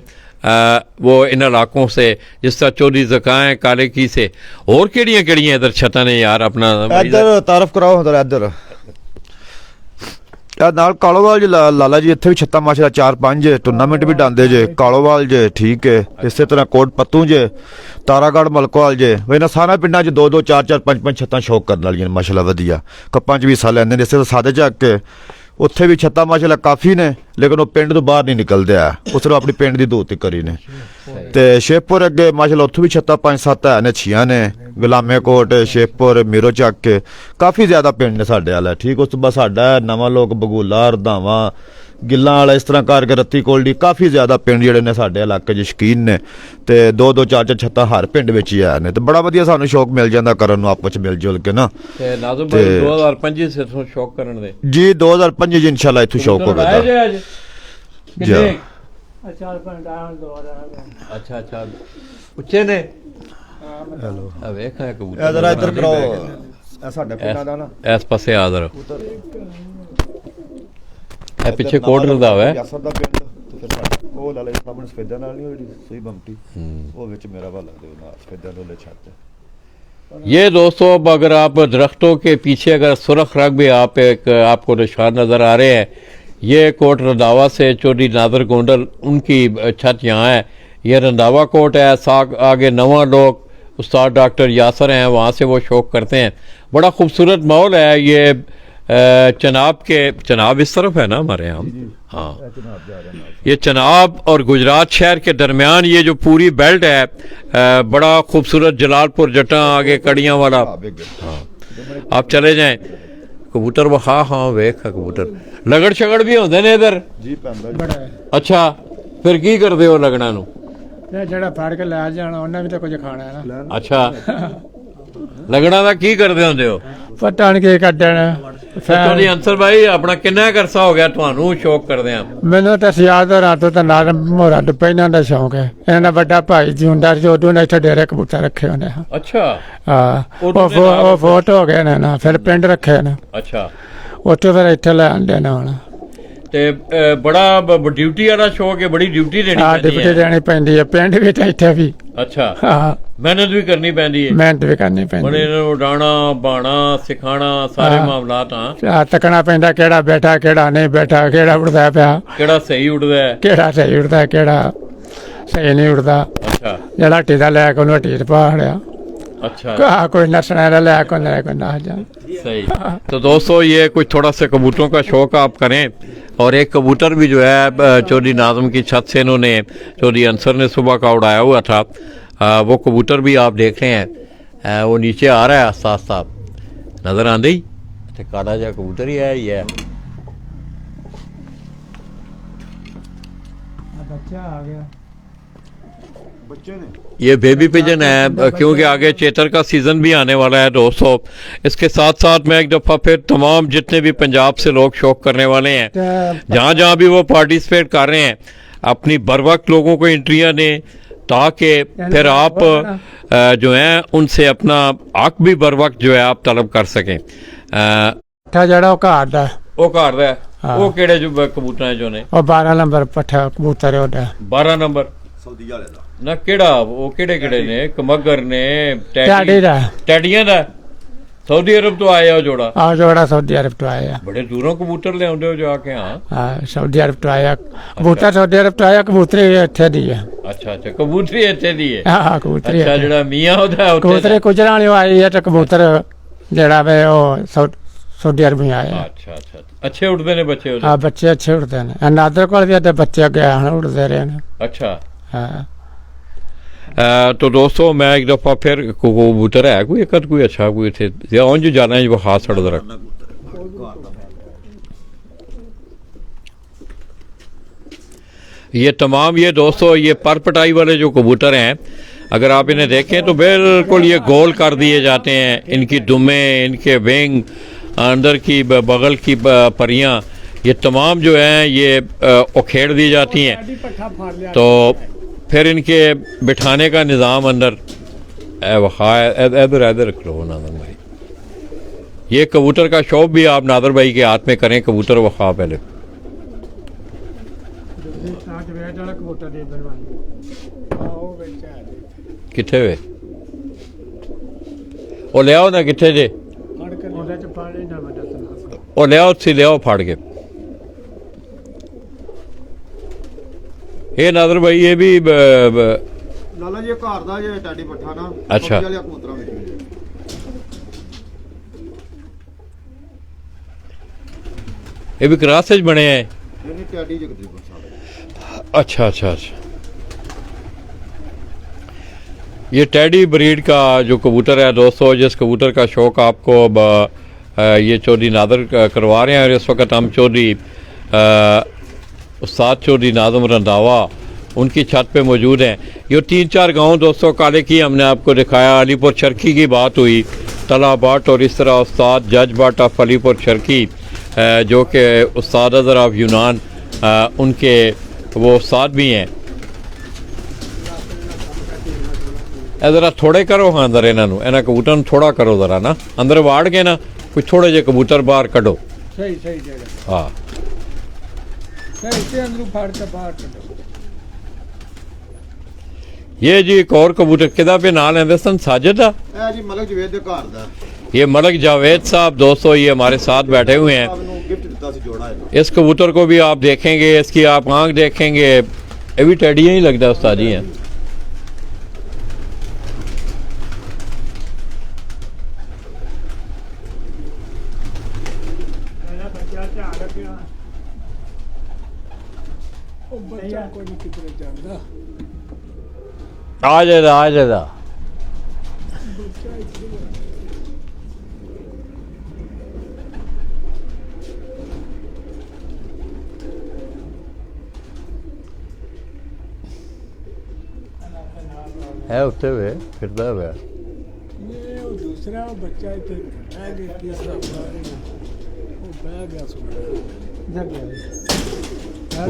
वो इन इलाकों से, जिस तरह चौधरी ज़काएँ काले की से, और केड़ियां इधर छत्तां ने यार अपना ਇੱਧਰ ਤਾਰਫ ਕਰਾਓ ਉਧਰ ਇੱਧਰ ਇਹ ਨਾਲ ਕਾਲੋਵਾਲ ਜੀ ਲਾਲਾ ਜੀ ਇੱਥੇ ਵੀ ਛੱਤਾ ਮਾਸ਼ਾਅੱਲਾ 4-5 ਟੂਰਨਾਮੈਂਟ ਵੀ ਡਾਂਦੇ ਜੇ ਕਾਲੋਵਾਲ ਜੇ ਠੀਕ ਹੈ ਇਸੇ ਤਰ੍ਹਾਂ ਕੋਟ ਪੱਤੂ ਜੇ ਤਾਰਾਗੜ੍ਹ ਮਲਕੋਵਾਲ ਜੇ ਇਹਨਾਂ ਸਾਰਾ ਪਿੰਡਾਂ 'ਚ 2-2 4-4 5-5 ਛੱਤਾਂ ਸ਼ੌਕ ਕਰਨ ਵਾਲੀਆਂ ਨੇ ਮਾਸ਼ਾਅੱਲਾ ਵਧੀਆ ਕੱਪਾਂ 'ਚ ਵੀ ਹਿੱਸਾ ਲੈਂਦੇ ਨੇ ਇਸੇ ਤਰ੍ਹਾਂ ਸਾਦੇ ਚੱਕ ਕੇ ਉੱਥੇ ਵੀ ਛੱਤਾਂ ਮਾਸ਼ਾਅੱਲਾ ਕਾਫੀ ਨੇ ਲੇਕਿਨ ਉਹ ਪਿੰਡ ਤੋਂ ਬਾਹਰ ਨਹੀਂ ਨਿਕਲਦੇ ਆ ਉਹ ਸਿਰਫ ਆਪਣੀ ਪਿੰਡ ਦੀ ਦੂਤ ਕਰੀ ਨੇ ਤੇ ਸ਼ੇਖਪੁਰ ਅੱਗੇ ਮਾਸ਼ਾਅੱਲਾ ਉੱਥੇ ਵੀ ਛੱਤਾਂ 5-7 ਹੈ ਨੇ ਛੀਆਂ ਨੇ ਗੁਲਾਮੇ ਕੋਟ ਸ਼ੇਖਪੁਰ ਮੀਰੋ ਚੱਕ ਕਾਫੀ ਜ਼ਿਆਦਾ ਪਿੰਡ ਨੇ ਸਾਡੇ ਵਾਲਾ ਠੀਕ ਉਸ ਤੋਂ ਬਾਅਦ ਸਾਡਾ ਨਵਾਂ ਲੋਕ ਬਗੂਲਾ ਰਧਾਵਾਂ ਗਿੱਲਾਂ ਵਾਲਾ ਇਸ ਤਰ੍ਹਾਂ ਕਰਕੇ ਰੱਤੀ ਕੋਲਡੀ ਕਾਫੀ ਜ਼ਿਆਦਾ ਪਿੰਡ ਜਿਹੜੇ ਨੇ ਸਾਡੇ ਇਲਾਕੇ 'ਚ ਸ਼ੌਕੀਨ ਨੇ ਤੇ 2-2 4-4 ਛੱਤਾਂ ਹਰ ਪਿੰਡ ਵਿੱਚ ਹੀ ਆਏ ਨੇ ਤੇ ਬੜਾ ਵਧੀਆ ਸਾਨੂੰ ਸ਼ੌਕ ਮਿਲ ਜਾਂਦਾ ਕਰਨ ਨੂੰ ਆਪਸ 'ਚ ਮਿਲ ਜੁਲ ਕੇ ਨਾ ਤੇ ਨਾਜ਼ਮ ਭਾਈ 2025 ਸੇ ਤੋਂ ਸ਼ੌਕ ਕਰਨ ਦੇ ਜੀ 2025 ਜੀ ਇਨਸ਼ਾਅੱਲਾ ਇੱਥੋਂ ਸ਼ੌਕ ਹੋਵੇਗਾ ਜੀ ਅੱਛਾ ਅੱਛਾ ਉੱਚੇ ਨੇ ਹੈਲੋ ਆ ਵੇਖਾਂ ਕਬੂਤਰ ਇਧਰ ਇੱਧਰ ਕਰਾਓ ਇਹ ਸਾਡੇ ਪਿੰਡਾਂ ਦਾ ਨਾ ਇਸ ਪਾਸੇ ਆ ਜ਼ਰਾ ਇਹ ਪਿੱਛੇ ਕੋਟ ਰੰਧਾਵਾ ਹੈ ਯਾਸਰ ਦਾ ਪਿੰਡ ਤੇ ਫਿਰ ਸਾਡਾ ਉਹ ਲਾਲੇ ਸਾਹਮਣੇ ਸਫੇਦਾਂ ਨਾਲ ਨਹੀਂ ਜਿਹੜੀ ਸਹੀ ਬੰਟੀ ਉਹ ਵਿੱਚ ਮੇਰਾ ਵਾ ਲੱਗਦੇ ਨਾ ਸਫੇਦਾਂ ਵਾਲੇ ਛੱਤ ये दोस्तों अब अगर आप दरख्तों के पीछे अगर सुरख रंग भी आप एक आपको निशान नज़र आ रहे हैं, ये कोट रंधावा से चौधरी नादर गोंडल उनकी छत यहाँ है। ये रंधावा कोट है, साग आगे नवा लोग उस्ताद डॉक्टर यासर हैं, वहाँ से वो शौक करते हैं। बड़ा खूबसूरत माहौल है ये चनाब इस तरफ है ना हमारे यहाँ, हाँ ये चनाब और गुजरात शहर के दरमियान ये जो पूरी बेल्ट है बड़ा खूबसूरत जलालपुर जटा आगे कड़ियाँ वाला, हाँ आप चले जाएं कबूतर वो हाँ हाँ वेख कबूतर लगड़ शगड़ भी होंगे ने इधर जी बड़ा अच्छा फिर की करते हो लगना नू ਜਿਹੜਾ ਫੜ ਕੇ ਲੈ ਜਾਣਾ ਉਹਨਾਂ ਵੀ ਤਾਂ ਕੁਝ ਖਾਣਾ ਹੈ ਨਾ अच्छा लगना ਦਾ ਕੀ ਕਰਦੇ ਹੁੰਦੇ ਹੋ ਪਤਾ ਨਹੀਂ ਕੀ ਕੱਢਣ ਚੌਧਰੀ ਅੰਸਰ ਭਾਈ ਆਪਣਾ ਕਿੰਨਾ ਕੁ ਅਰਸਾ ਹੋ ਗਿਆ ਤੁਹਾਨੂੰ ਸ਼ੌਕ ਕਰਦੇ ਆ ਮੈਨੂੰ ਤਾਂ ਯਾਦ ਰਾਤੋਂ ਤਾਂ ਨਾਲ ਮੋਰਾ ਦੁਪਹਿਰਾਂ ਦਾ ਸ਼ੌਂਕ ਹੈ ਇਹਨਾਂ ਦਾ ਵੱਡਾ ਭਾਈ ਜਿਉਂਦਾ ਜੋ ਉਹਨੇ ਇੱਥੇ ਡੇਰੇ ਕਬੂਤਰ ਰੱਖੇ ਹੋਣੇ ਹਾਂ ਅੱਛਾ ਹਾਂ ਉਦੋਂ ਦੇ ਨਾਲ ਉਹ ਫੋਟੋ ਹੋ ਗਏ ਨੇ ਨਾ ਫਿਰ ਪਿੰਡ ਰੱਖੇ ਨੇ ਅੱਛਾ ਉੱਥੇ ਫਿਰ ਇੱਥੇ ਲੈ ਆਂਦੇ ਨੇ ਹੁਣ ਤੇ ਬੜਾ ਡਿਊਟੀ ਵਾਲਾ ਸ਼ੌਕ ਹੈ, ਬੜੀ ਡਿਊਟੀ ਦੇਣੀ ਆ ਪੈਂਦੀ ਡਿਪਟੀ ਹੈ ਦੇਣੀ ਪੈਂਦੀ ਹੈ ਪਿੰਡ ਵੀ ਤੇ ਇੱਥੇ ਵੀ ਅੱਛਾ ਹਾਂ ਮਿਹਨਤ ਵੀ ਕਰਨੀ ਪੈਂਦੀ ਹੈ ਮਿਹਨਤ ਵੀ ਕਰਨੀ ਪੈਂਦੀ ਬੜੇ ਇਹਨਾਂ ਨੂੰ ਉਡਾਣਾ ਬਾਣਾ ਸਿਖਾਣਾ ਸਾਰੇ ਹਾਂ। ਮਾਮਲਾਤ ਹਾਂ ਆ ਤੱਕਣਾ ਪੈਂਦਾ ਕਿਹੜਾ ਬੈਠਾ ਕਿਹੜਾ ਨਹੀਂ ਬੈਠਾ ਕਿਹੜਾ ਉੱਡਦਾ ਪਿਆ ਕਿਹੜਾ ਸਹੀ ਉੱਡਦਾ ਹੈ ਕਿਹੜਾ ਸਹੀ ਉੱਡਦਾ ਕਿਹੜਾ ਸਹੀ ਨਹੀਂ ਉੱਡਦਾ ਅੱਛਾ ਜਿਹੜਾ ਟੀਦਾ ਲੈ ਕੇ ਉਹਨੂੰ ਢੀਰ ਪਾੜਿਆ अच्छा कोई नसना ले को ना जा सही। तो दोस्तों ये कुछ थोड़ा सा कबूतरों का शौक आप करें और एक कबूतर भी जो है चौधरी नाज़म की छत से इन्होंने चौधरी अंसर ने सुबह का उड़ाया हुआ था, वो कबूतर भी आप देख रहे हैं वो नीचे आ रहा है आस्ता आस्ता नज़र आंदे ही अच्छा काला जा कबूतर ही है ये बच्चा आ गया बच्चे ने ये बेबी पिजन है क्योंकि आगे चेतर का सीज़न भी आने वाला है दोस्तों। इसके साथ साथ मैं एक दफ़ा फिर तमाम जितने भी पंजाब से लोग शौक करने वाले हैं जहाँ जहाँ भी वो पार्टिसिपेट कर रहे हैं अपनी बर वक्त लोगों को एंट्रियाँ दें ताकि फिर आप जो हैं उनसे अपना हक भी बर वक्त जो है आप तलब कर सकें। पट्ठा जड़ा घाट दा वो घर है हाँ। वो केड़े जो कबूतर जो ने और 12 नंबर पट्ठा कबूतर है ओदा 12 नंबर सऊदी वाले दा ना केड़ा वो केड़े ने कमगर ने टैडी दा टैडियां दा सऊदी अरब तो आया हो जोड़ा आ जोड़ा सऊदी अरब तो आया बड़े दूरों कबूतर ले आਉਂਦੇ ਹੋ जाके हाँ हाँ सऊदी अरब तो आया कबूतर सऊदी अरब तो आया कबूतरी ਇੱਥੇ ਦੀ ਹੈ अच्छा अच्छा कबूतरी ਇੱਥੇ ਦੀ ਹੈ ਹਾਂ ਕਬੂਤਰੀ अच्छा ਜਿਹੜਾ ਮੀਆਂ ਉਹਦਾ ਉੱਥੇ ਕਬੂਤਰੀ ਕੁਜਰਾਂ ਵਾਲੀ ਆਈ ਹੈ ਤੇ ਕਬੂਤਰ ਜਿਹੜਾ ਵੇ ਉਹ ਸਊਦੀ ਅਰਬ ਹੀ ਆਇਆ अच्छा अच्छा अच्छे उड़ते ने बच्चे ਉਹਦੇ ਆ ਬੱਚੇ ਅੱਛੇ ਉੱਡਦੇ ਨੇ ਅਨਾਦਰ ਕੋਲ ਵੀ ਤੇ ਬੱਚੇ ਅੱਗੇ ਹੁਣ ਉੱਡਦੇ ਰਹੇ ਨੇ अच्छा ਹਾਂ तो दोस्तों मैं एक दफ़ा फिर कबूतर है कोई एक कोई अच्छा कोई थे या उंज जाना है वो हाथ सड़ रख ये तमाम ये दोस्तों ये पर पटाई वाले जो कबूतर हैं अगर आप इन्हें देखें तो बिल्कुल ये गोल कर दिए जाते हैं, इनकी दुमें इनके विंग अंदर की बगल की परियां ये तमाम जो हैं ये उखेड़ दी जाती हैं तो फिर इनके बिठाने का निज़ाम अंदर इधर इधर रख लो नादर भाई। ये कबूतर का शौक भी आप नादर भाई के हाथ में करें कबूतर वखा पहले ਬੈਟ ਵਾਲਾ ਕਬੂਤਰ ਦੇ ਬਣਵਾਈ ਉਹ ਵਿੱਚ ਆ किथे वे ਉਹ ਲਿਆਓ ਨਾ ਕਿੱਥੇ ਜੇ ਫੜ ਕੇ ਉਹਦੇ ਚ ਪਾ ਲੈ ਨਾ ਮੈਂ ਦੱਸਣਾ ਉਹ ਲਿਆਓ ਸੀ ਲਿਆਓ ਫੜ ਕੇ ਇਹ ਨਜ਼ਰ ਭਾਈ ਇਹ ਵੀ ਲਾਲਾ ਜੀ ਘਰ ਦਾ ਜੇ ਟਾਡੀ ਪੱਠਾ ਨਾ ਅੱਛਾ। ਵਾਲੇ ਕਬੂਤਰਾਂ ਵਿੱਚ ਇਹ ਵੀ ਕਰਾਸੇ ਚ ਬਣੇ ਹੈ ਇਹਨੇ ਟਾਡੀ ਜੋ ਤਕਰੀਬਨ ਸਾਰੇ अच्छा अच्छा अच्छा ये टैडी ब्रीड का जो कबूतर है दोस्तों जिस कबूतर का शौक़ आपको ये चौधरी नादर करवा रहे हैं और इस वक्त हम चौधरी उस्ताद चौधरी नाज़म रंधावा उनकी छत पे मौजूद हैं। ये 3-4 गांव दोस्तों काले की हमने आपको दिखाया। अलीपुर चरखी की बात हुई, तला बाट और इस तरह उस्ताद जज बाट ऑफ अलीपुर चरखी जो कि उस्ताद अज़र ऑफ यूनान उनके वो उस्ताद भी हैं। ज़रा थोड़े करो हाँ अंदर इन्हों कबूतर थोड़ा करो ज़रा ना अंदर वाड़ के ना कुछ थोड़े जे कबूतर बाहर कढ़ो। सही सही जगह हाँ सही से अंदर फाड़ के बाहर करो। ये जी एक और कबूतर किदा पे ना लेंदे सन साजिद दा ਇਹ ਜੀ ਮਲਕ ਜਵੇਦ ਦੇ ਘਰ ਦਾ ये मलक जावेद साहब दोस्तों ये हमारे साथ बैठे हुए हैं। ਨੂੰ ਗਿਫਟ ਦਿੱਤਾ ਸੀ ਜੋੜਾ ਇਹਨੂੰ इस कबूतर को भी आप देखेंगे, इसकी आप आंख देखेंगे, ये भी टेडियां ही लगता है उस्ताद जी हैं। मेरा बच्चा ध्यान रखियो ਉਹ ਬੱਚਾ ਕੋਈ ਨਹੀਂ ਕਿਧਰੇ ਜਾਂਦਾ आ जाएगा आ जाएगा ਬੱਚਾ ਇੱਥੇ है उत्ते हुए फिरदा हुआ ये वो दूसरा वो बच्चा इधर बैग है, तीसरा वो बैग है उसमें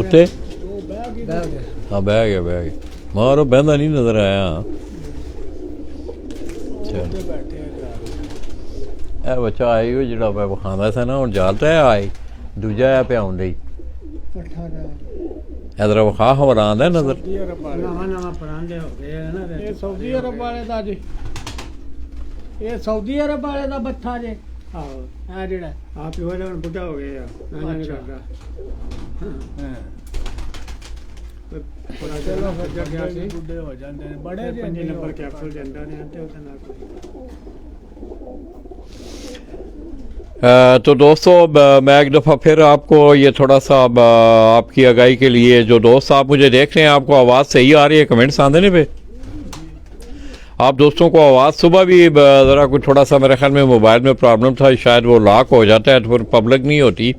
उत्ते वो बैग इधर है हाँ बैग है मारो बहदा नहीं नजर आया। ਉੱਥੇ ਬੈਠੇ ਆ ਇਹ ਬੱਚਾ ਆਈ ਉਹ ਜਿਹੜਾ ਮੈਂ ਵਿਖਾਉਂਦਾ ਸੀ ਨਾ ਹੁਣ ਜਾਲਦਾ ਹੈ ਆਈ ਦੂਜਾ ਆ ਪਿਆਉਣ ਲਈ ਪੱਠਾ ਦਾ ਇਧਰ ਵਿਖਾ ਹਮਰਾ ਆਂਦਾ ਨਜ਼ਰ ਸਊਦੀ ਅਰਬ ਵਾਲੇ ਨਵਾਂ ਪਰਾਂਦੇ ਹੋ ਗਏ ਆ ਨਾ ਇਹ ਸਊਦੀ ਅਰਬ ਵਾਲੇ ਦਾ ਜੀ ਇਹ ਸਊਦੀ ਅਰਬ ਵਾਲੇ ਦਾ ਬੱਠਾ ਜੇ ਆਹੋ ਆ ਜਿਹੜਾ ਆਪ ਹੀ ਹੋਇਆ ਹੁਣ ਬੁੱਢਾ ਹੋ ਗਿਆ ਨਾ ਨਹੀਂ ਕਰਦਾ ਹਾਂ ਚਲੋ ਫਿਰ ਗਿਆ ਸੀ ਬੁੱਢੇ ਹੋ ਜਾਂਦੇ ਨੇ ਬੜੇ 5 ਨੰਬਰ ਕੈਪਸੂਲ ਜਾਂਦਾ ਨੇ ਤੇ ਉਹਦੇ ਨਾਲ तो दोस्तों मैं एक दफ़ा फिर आपको ये थोड़ा सा आपकी आगाही के लिए जो दोस्त आप मुझे देख रहे हैं आपको आवाज़ सही आ रही है कमेंट्स आने ने पे आप दोस्तों को आवाज़ सुबह भी ज़रा कुछ थोड़ा सा मेरे ख्याल में मोबाइल में प्रॉब्लम था शायद वो लॉक हो जाता है तो फिर पब्लिक नहीं होती।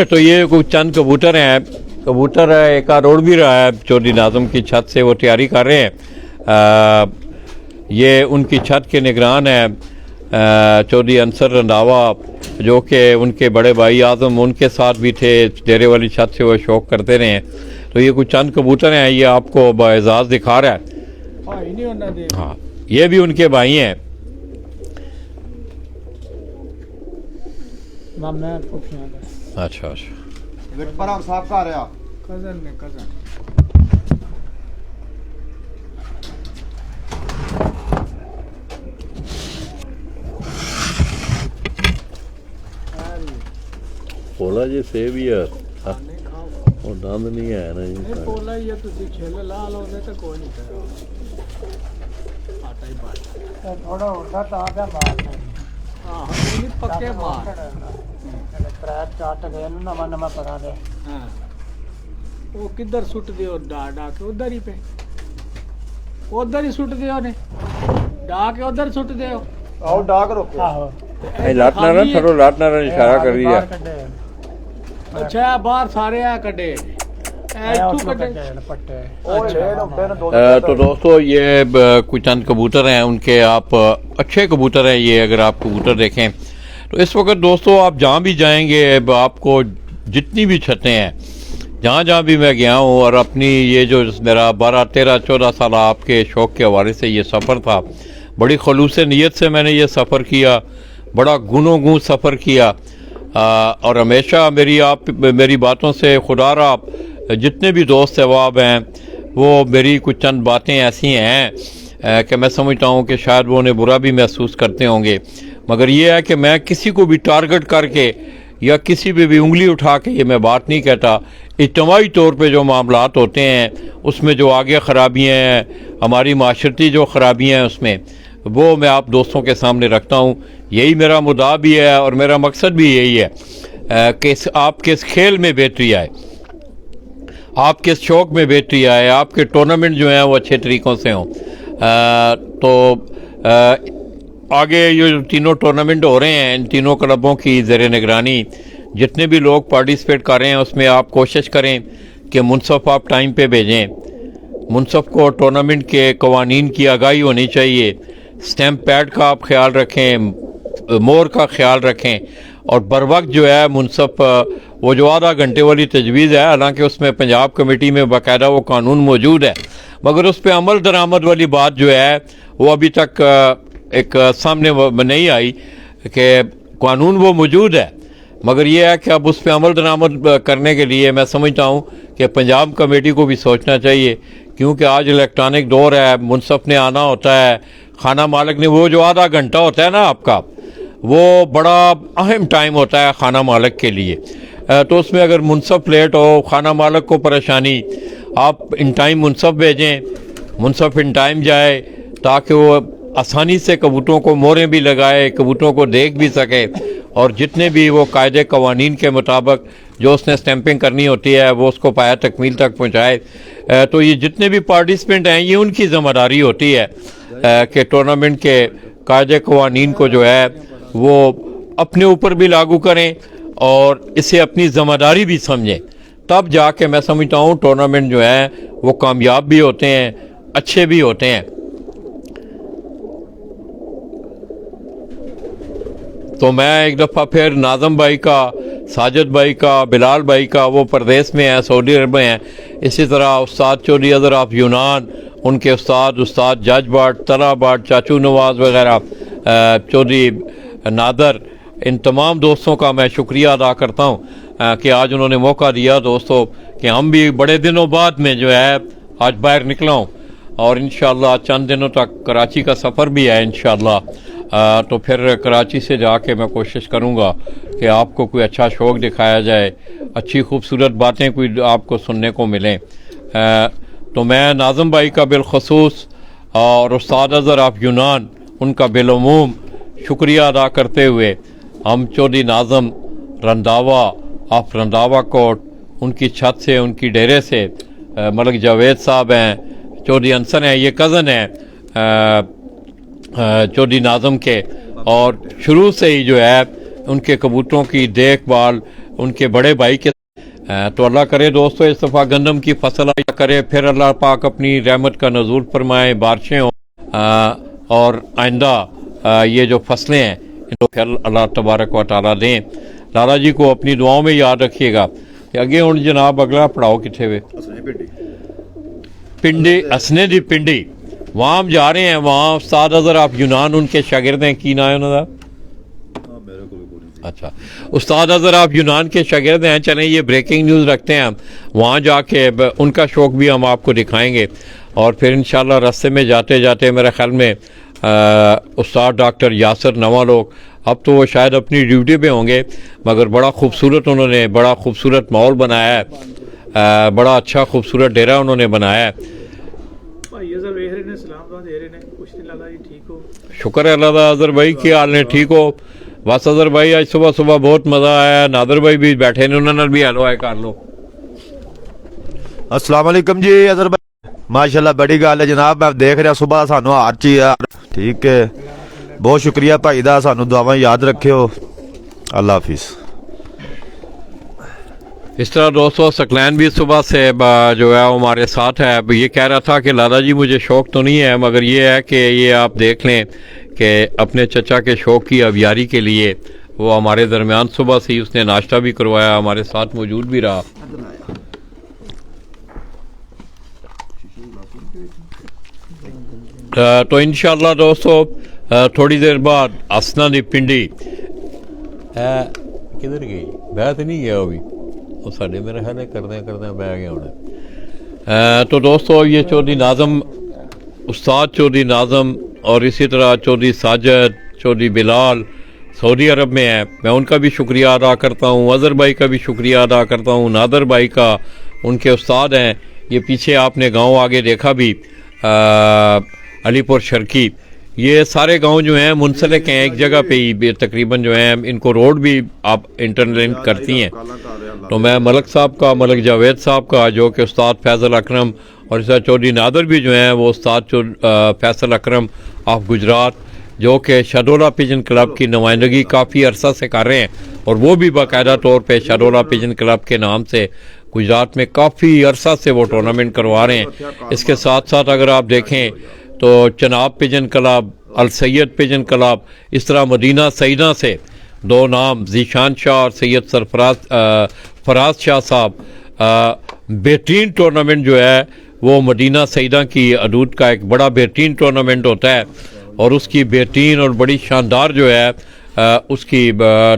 तो ये कुछ चंद कबूतर हैं कबूतर एक रोड भी रहा है चौधरी नाज़म की छत से वो तैयारी कर रहे हैं। ये उनकी छत के निगरान है चौधरी अंसर रंधावा जो कि उनके बड़े भाई आज़म उनके साथ भी थे डेरे वाली छत से वो शौक़ करते रहे। तो ये कुछ चंद कबूतर हैं ये आपको बाएजाज़ दिखा रहा है। हाँ ये भी उनके भाई हैं। अच्छा अच्छा ਵਿਕਪਰਾ ਸਾਹਿਬ ਘਰ ਆ कजन ने कजन पोला जी सेब ही है वो दंद नहीं है ना जी पोला ही है तुसी छिल ला लो ते कोई नहीं करो आटा ही बात थोड़ा होता तो आगे मार हां हम पक्के मार ट्रैक चाट गए ना नवा परा दे हां वो किधर सुट दियो डा के उधर ही पे उधर ही सुट दियो ने डा के उधर सुट दियो ਆਓ ਡਾਕ ਰੋਕੇ आहो लाटना ना थोड़ा लाटना ना इशारा कर दिया। अच्छा बाहर सारे आ कटे पट्टे तो दोस्तों ये कुछ चंद कबूतर हैं उनके आप अच्छे कबूतर हैं ये अगर आप कबूतर देखें तो इस वक्त दोस्तों आप जहाँ भी जाएंगे आपको जितनी भी छतें हैं जहाँ जहाँ भी मैं गया हूँ और अपनी ये जो मेरा 12, 13, 14 साल आपके शौक़ के हवाले से ये सफ़र था बड़ी खलूस नीयत से मैंने ये सफ़र किया बड़ा गुनो गूँ सफ़र किया और हमेशा मेरी बातों से खुदा रहा जितने भी दोस्त अहबाब हैं वो मेरी कुछ चंद बातें ऐसी हैं कि मैं समझता हूँ कि शायद वो उन्हें बुरा भी महसूस करते होंगे, मगर ये है कि मैं किसी को भी टारगेट करके या किसी पे भी उंगली उठा के ये मैं बात नहीं कहता। इज्तमाही तौर पे जो मामलात होते हैं उसमें जो आगे ख़राबियाँ हैं, हमारी माशरती जो ख़राबियाँ हैं उसमें, वो मैं आप दोस्तों के सामने रखता हूँ। यही मेरा मुद्दा भी है और मेरा मकसद भी यही है कि आपके इस खेल में बेहतरी आए, आपके इस शौक़ में बेहतरी आए, आपके टूर्नामेंट जो हैं वो अच्छे तरीक़ों से हों। आगे ये जो तीनों टूर्नामेंट हो रहे हैं इन तीनों क्लबों की ज़ेर निगरानी जितने भी लोग पार्टिसिपेट कर रहे हैं उसमें आप कोशिश करें कि मुनसफ़ आप टाइम पे भेजें। मुनसफ़ को टूर्नामेंट के कवानीन की आगाही होनी चाहिए। स्टैम्प पैड का आप ख्याल रखें, मोर का ख्याल रखें और बर वक्त जो है मुनसफ़ वो जो आधा घंटे वाली तजवीज़ है, हालांकि उसमें पंजाब कमेटी में बाकायदा वो कानून मौजूद है, मगर उस पर अमल दरामद वाली बात जो है वो अभी तक एक सामने नहीं आई कि कानून वो मौजूद है, मगर ये है कि अब उस पर अमल दरामद करने के लिए मैं समझता हूँ कि पंजाब कमेटी को भी सोचना चाहिए, क्योंकि आज इलेक्ट्रॉनिक दौर है। मुनसफ़ ने आना होता है, खाना मालिक ने वो जो आधा घंटा होता है ना आपका, वो बड़ा अहम टाइम होता है खाना मालिक के लिए। तो उसमें अगर मुनसफ़ लेट हो, खाना मालिक को परेशानी, आप इन टाइम मुनसफ़ भेजें, मुनसफ़ इन टाइम जाए ताकि वो आसानी से कबूतरों को मोरें भी लगाए, कबूतरों को देख भी सके और जितने भी वो कायदे कवानीन के मुताबिक जो उसने स्टैंपिंग करनी होती है वो उसको पाया तकमील तक पहुँचाए। तो ये जितने भी पार्टिसिपेंट हैं ये उनकी ज़िम्मेदारी होती है कि टूर्नामेंट के कायदे कवानीन को जो है वो अपने ऊपर भी लागू करें और इसे अपनी ज़िम्मेदारी भी समझें, तब जाके मैं समझता हूँ टूर्नामेंट जो है वो कामयाब भी होते हैं, अच्छे भी होते हैं। तो मैं एक दफ़ा फिर नाज़म भाई का, साजिद भाई का, बिलाल भाई का, वो परदेश में हैं, सऊदी अरब में हैं, इसी तरह उस्ताद चौधरी अज़हर ऑफ यूनान, उनके उस्ताद जज बाट, तला बाट, चाचू नवाज़ वगैरह, चौधरी नादर, इन तमाम दोस्तों का मैं शुक्रिया अदा करता हूँ कि आज उन्होंने मौका दिया दोस्तों कि हम भी बड़े दिनों बाद में जो है आज बाहर निकला हूँ और इंशाअल्लाह चंद दिनों तक कराची का सफ़र भी है इंशाअल्लाह। तो फिर कराची से जाके मैं कोशिश करूँगा कि आपको कोई अच्छा शौक़ दिखाया जाए, अच्छी खूबसूरत बातें कोई आपको सुनने को मिलें। तो मैं नाज़म भाई का बिलखसूस और उस्ताद अज़हर ऑफ यूनान उनका बिलूम शुक्रिया अदा करते हुए हम चौधरी नाज़म रंधावा ऑफ रंधावा कोट, उनकी छत से, उनकी डेरे से मलिक जावेद साहब हैं, चौधरी अंसर हैं, ये कज़न हैं चौधरी नाज़म के, और शुरू से ही जो है उनके कबूतरों की देखभाल उनके बड़े भाई के। तो अल्लाह करे दोस्तों इस दफ़ा गंदम की फसल करे, फिर अल्लाह पाक अपनी रहमत का नज़ूल फरमाए, बारिशें हों और आइंदा ये जो फसलें हैं इनको फिर अल्लाह तबारक व तआला दें। लाला जी को अपनी दुआओं में याद रखिएगा। अगे हूँ जनाब अगला पढ़ाओ कितने वे पिंडी, असने दी पिंडी, वहाँ हम जा रहे हैं। वहाँ उस्ताद अज़हर ऑफ यूनान उनके शागिर्द हैं, की नाम है उन्होंने? अच्छा, उस्ताद अज़हर ऑफ यूनान के शागिर्द हैं। चलें ये ब्रेकिंग न्यूज़ रखते हैं हम, वहाँ जाके उनका शौक़ भी हम आपको दिखाएंगे और फिर इंशाल्लाह रास्ते में जाते जाते मेरे ख्याल में उस्ताद डॉक्टर यासर नवा लोग, अब तो वो शायद अपनी ड्यूटी पे होंगे, मगर बड़ा खूबसूरत उन्होंने बड़ा खूबसूरत माहौल बनाया है, बड़ा अच्छा खूबसूरत डेरा उन्होंने बनाया है। शुक्र है अल्लाह दा। अज़हर भाई क्या हाल ने, ठीक हो? बस अज़हर भाई आज सुबह सुबह बहुत मज़ा आया, नादर भाई भी बैठे ने, उन्होंने भी हेलो है कर लो। अस्सलाम वालेकुम जी अज़हर भाई, माशाल्लाह बड़ी गल है जनाब, मैं देख रहा सुबह सानू हार च यार, ठीक है, बहुत शुक्रिया भाई दा, सानू दुआवां याद रखियो, अल्लाह हाफिज़। इस तरह दोस्तों सकलैन भी सुबह से जो है हमारे साथ है। ये कह रहा था कि लाला जी मुझे शौक़ तो नहीं है, मगर ये है कि ये आप देख लें कि अपने चचा के शौक़ की अबियारी के लिए वो हमारे दरमियान सुबह से ही उसने नाश्ता भी करवाया, हमारे साथ मौजूद भी रहा। तो इंशाअल्लाह दोस्तों थोड़ी देर बाद असना दी पिंडी किधर गई, बैठ नहीं गया अभी। वो साढ़े मेरे ख्याल करदे बह गए होने। तो दोस्तों ये चौधरी नाज़म, उस्ताद चौधरी नाज़म और इसी तरह चौधरी साजिद, चौधरी बिलाल सऊदी अरब में है, मैं उनका भी शुक्रिया अदा करता हूँ। अज़हर भाई का भी शुक्रिया अदा करता हूँ, नादर भाई का, उनके उस्ताद हैं। ये पीछे आपने गांव आगे देखा भी अलीपुर शर्की, ये सारे गांव जो हैं मुंसलिक हैं एक जगह पे ही तकरीबन जो हैं, इनको रोड भी आप इंटरलिंक करती हैं। तो मैं मलक साहब का, मलक जावेद साहब का, जो कि उस्ताद फैज़ल अकरम, और इस चौधरी नादर भी जो हैं वो उस्ताद फैसल अकरम ऑफ गुजरात, जो कि शडोला पिजन क्लब की नुमाइंदगी काफ़ी अरसा से कर रहे हैं, और वो भी बाकायदा तौर पे शडोला पिजन क्लब के नाम से गुजरात में काफ़ी अरसा से वो टूर्नामेंट करवा रहे हैं। इसके साथ साथ अगर आप देखें तो चनाब पिजन क्लब, अल सैयद पिजन क्लब, इस तरह मदीना सईदा से दो नाम जीशान शाह और सैयद फराज शाह साहब, बेहतरीन टूर्नामेंट जो है वो मदीना सईदा की अदूद का एक बड़ा बेहतरीन टूर्नामेंट होता है, और उसकी बेहतरीन और बड़ी शानदार जो है उसकी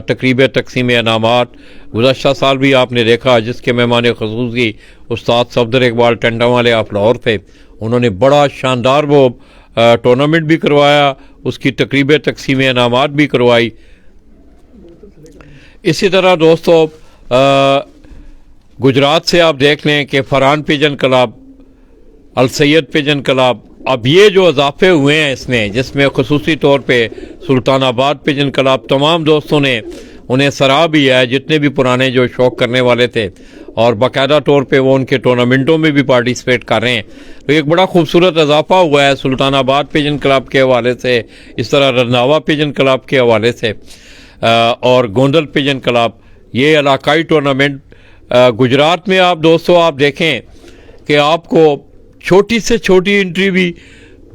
तकरीब तकसीम इनामात गुज़श्ता साल भी आपने देखा, जिसके मेहमान ख़ुसूसी उस्ताद सफदर इकबाल टंडा वाले ऑफ लाहौर थे। उन्होंने बड़ा शानदार वो टूर्नामेंट भी करवाया, उसकी तकरीब तकसीम इनामात भी करवाई। इसी तरह दोस्तों गुजरात से आप देख लें कि फरहान पिजन क्लब, अल सैयद पिजन क्लब, अब ये जो इजाफे हुए हैं इसमें, जिसमें खसूसी तौर पे सुल्तानाबाद पिजन क्लब, तमाम दोस्तों ने उन्हें सराहा भी है, जितने भी पुराने जो शौक़ करने वाले थे, और बाकायदा तौर पे वो उनके टूर्नामेंटों में भी पार्टिसिपेट कर रहे हैं। तो एक बड़ा खूबसूरत इजाफा हुआ है सुल्तानाबाद पिजन क्लब के हवाले से, इस तरह रंधावा पिजन क्लब के हवाले से, और गोंदल पिजन क्लब, ये इलाकाई टूर्नामेंट गुजरात में आप दोस्तों आप देखें कि आपको छोटी से छोटी एंट्री भी,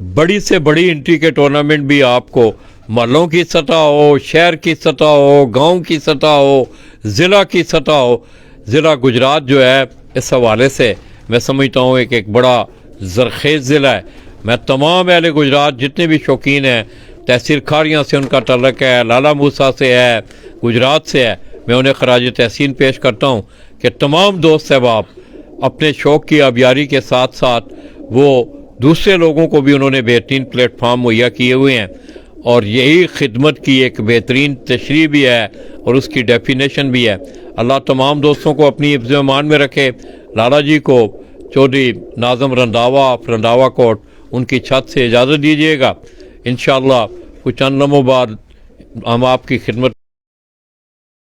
बड़ी से बड़ी एंट्री के टूर्नामेंट भी आपको महलों की सतह हो, शहर की सतह हो, गांव की सतह हो, ज़िला की सतह हो, ज़िला गुजरात जो है इस हवाले से मैं समझता हूँ एक बड़ा ज़रखेज़ ज़िला है। मैं तमाम अहले गुजरात जितने भी शौकीन हैं, तहसील खारियाँ से उनका तल्लक है, लाला मूसा से है, गुजरात से है, मैं उन्हें खराज तहसीन पेश करता हूँ कि तमाम दोस्त अहबाब अपने शौक़ की आबियारी के साथ साथ वो दूसरे लोगों को भी उन्होंने बेहतरीन प्लेटफार्म मुहैया किए हुए हैं, और यही खिदमत की एक बेहतरीन तशरीह भी है और उसकी डेफिनेशन भी है। अल्लाह तमाम दोस्तों को अपनी हिफ्ज़ ईमान में रखे। लाला जी को, चौधरी नाज़म रंधावा कोट, उनकी छत से इजाज़त दीजिएगा। इंशाअल्लाह कुछ चंद लम्हों बाद हम आपकी खिदमत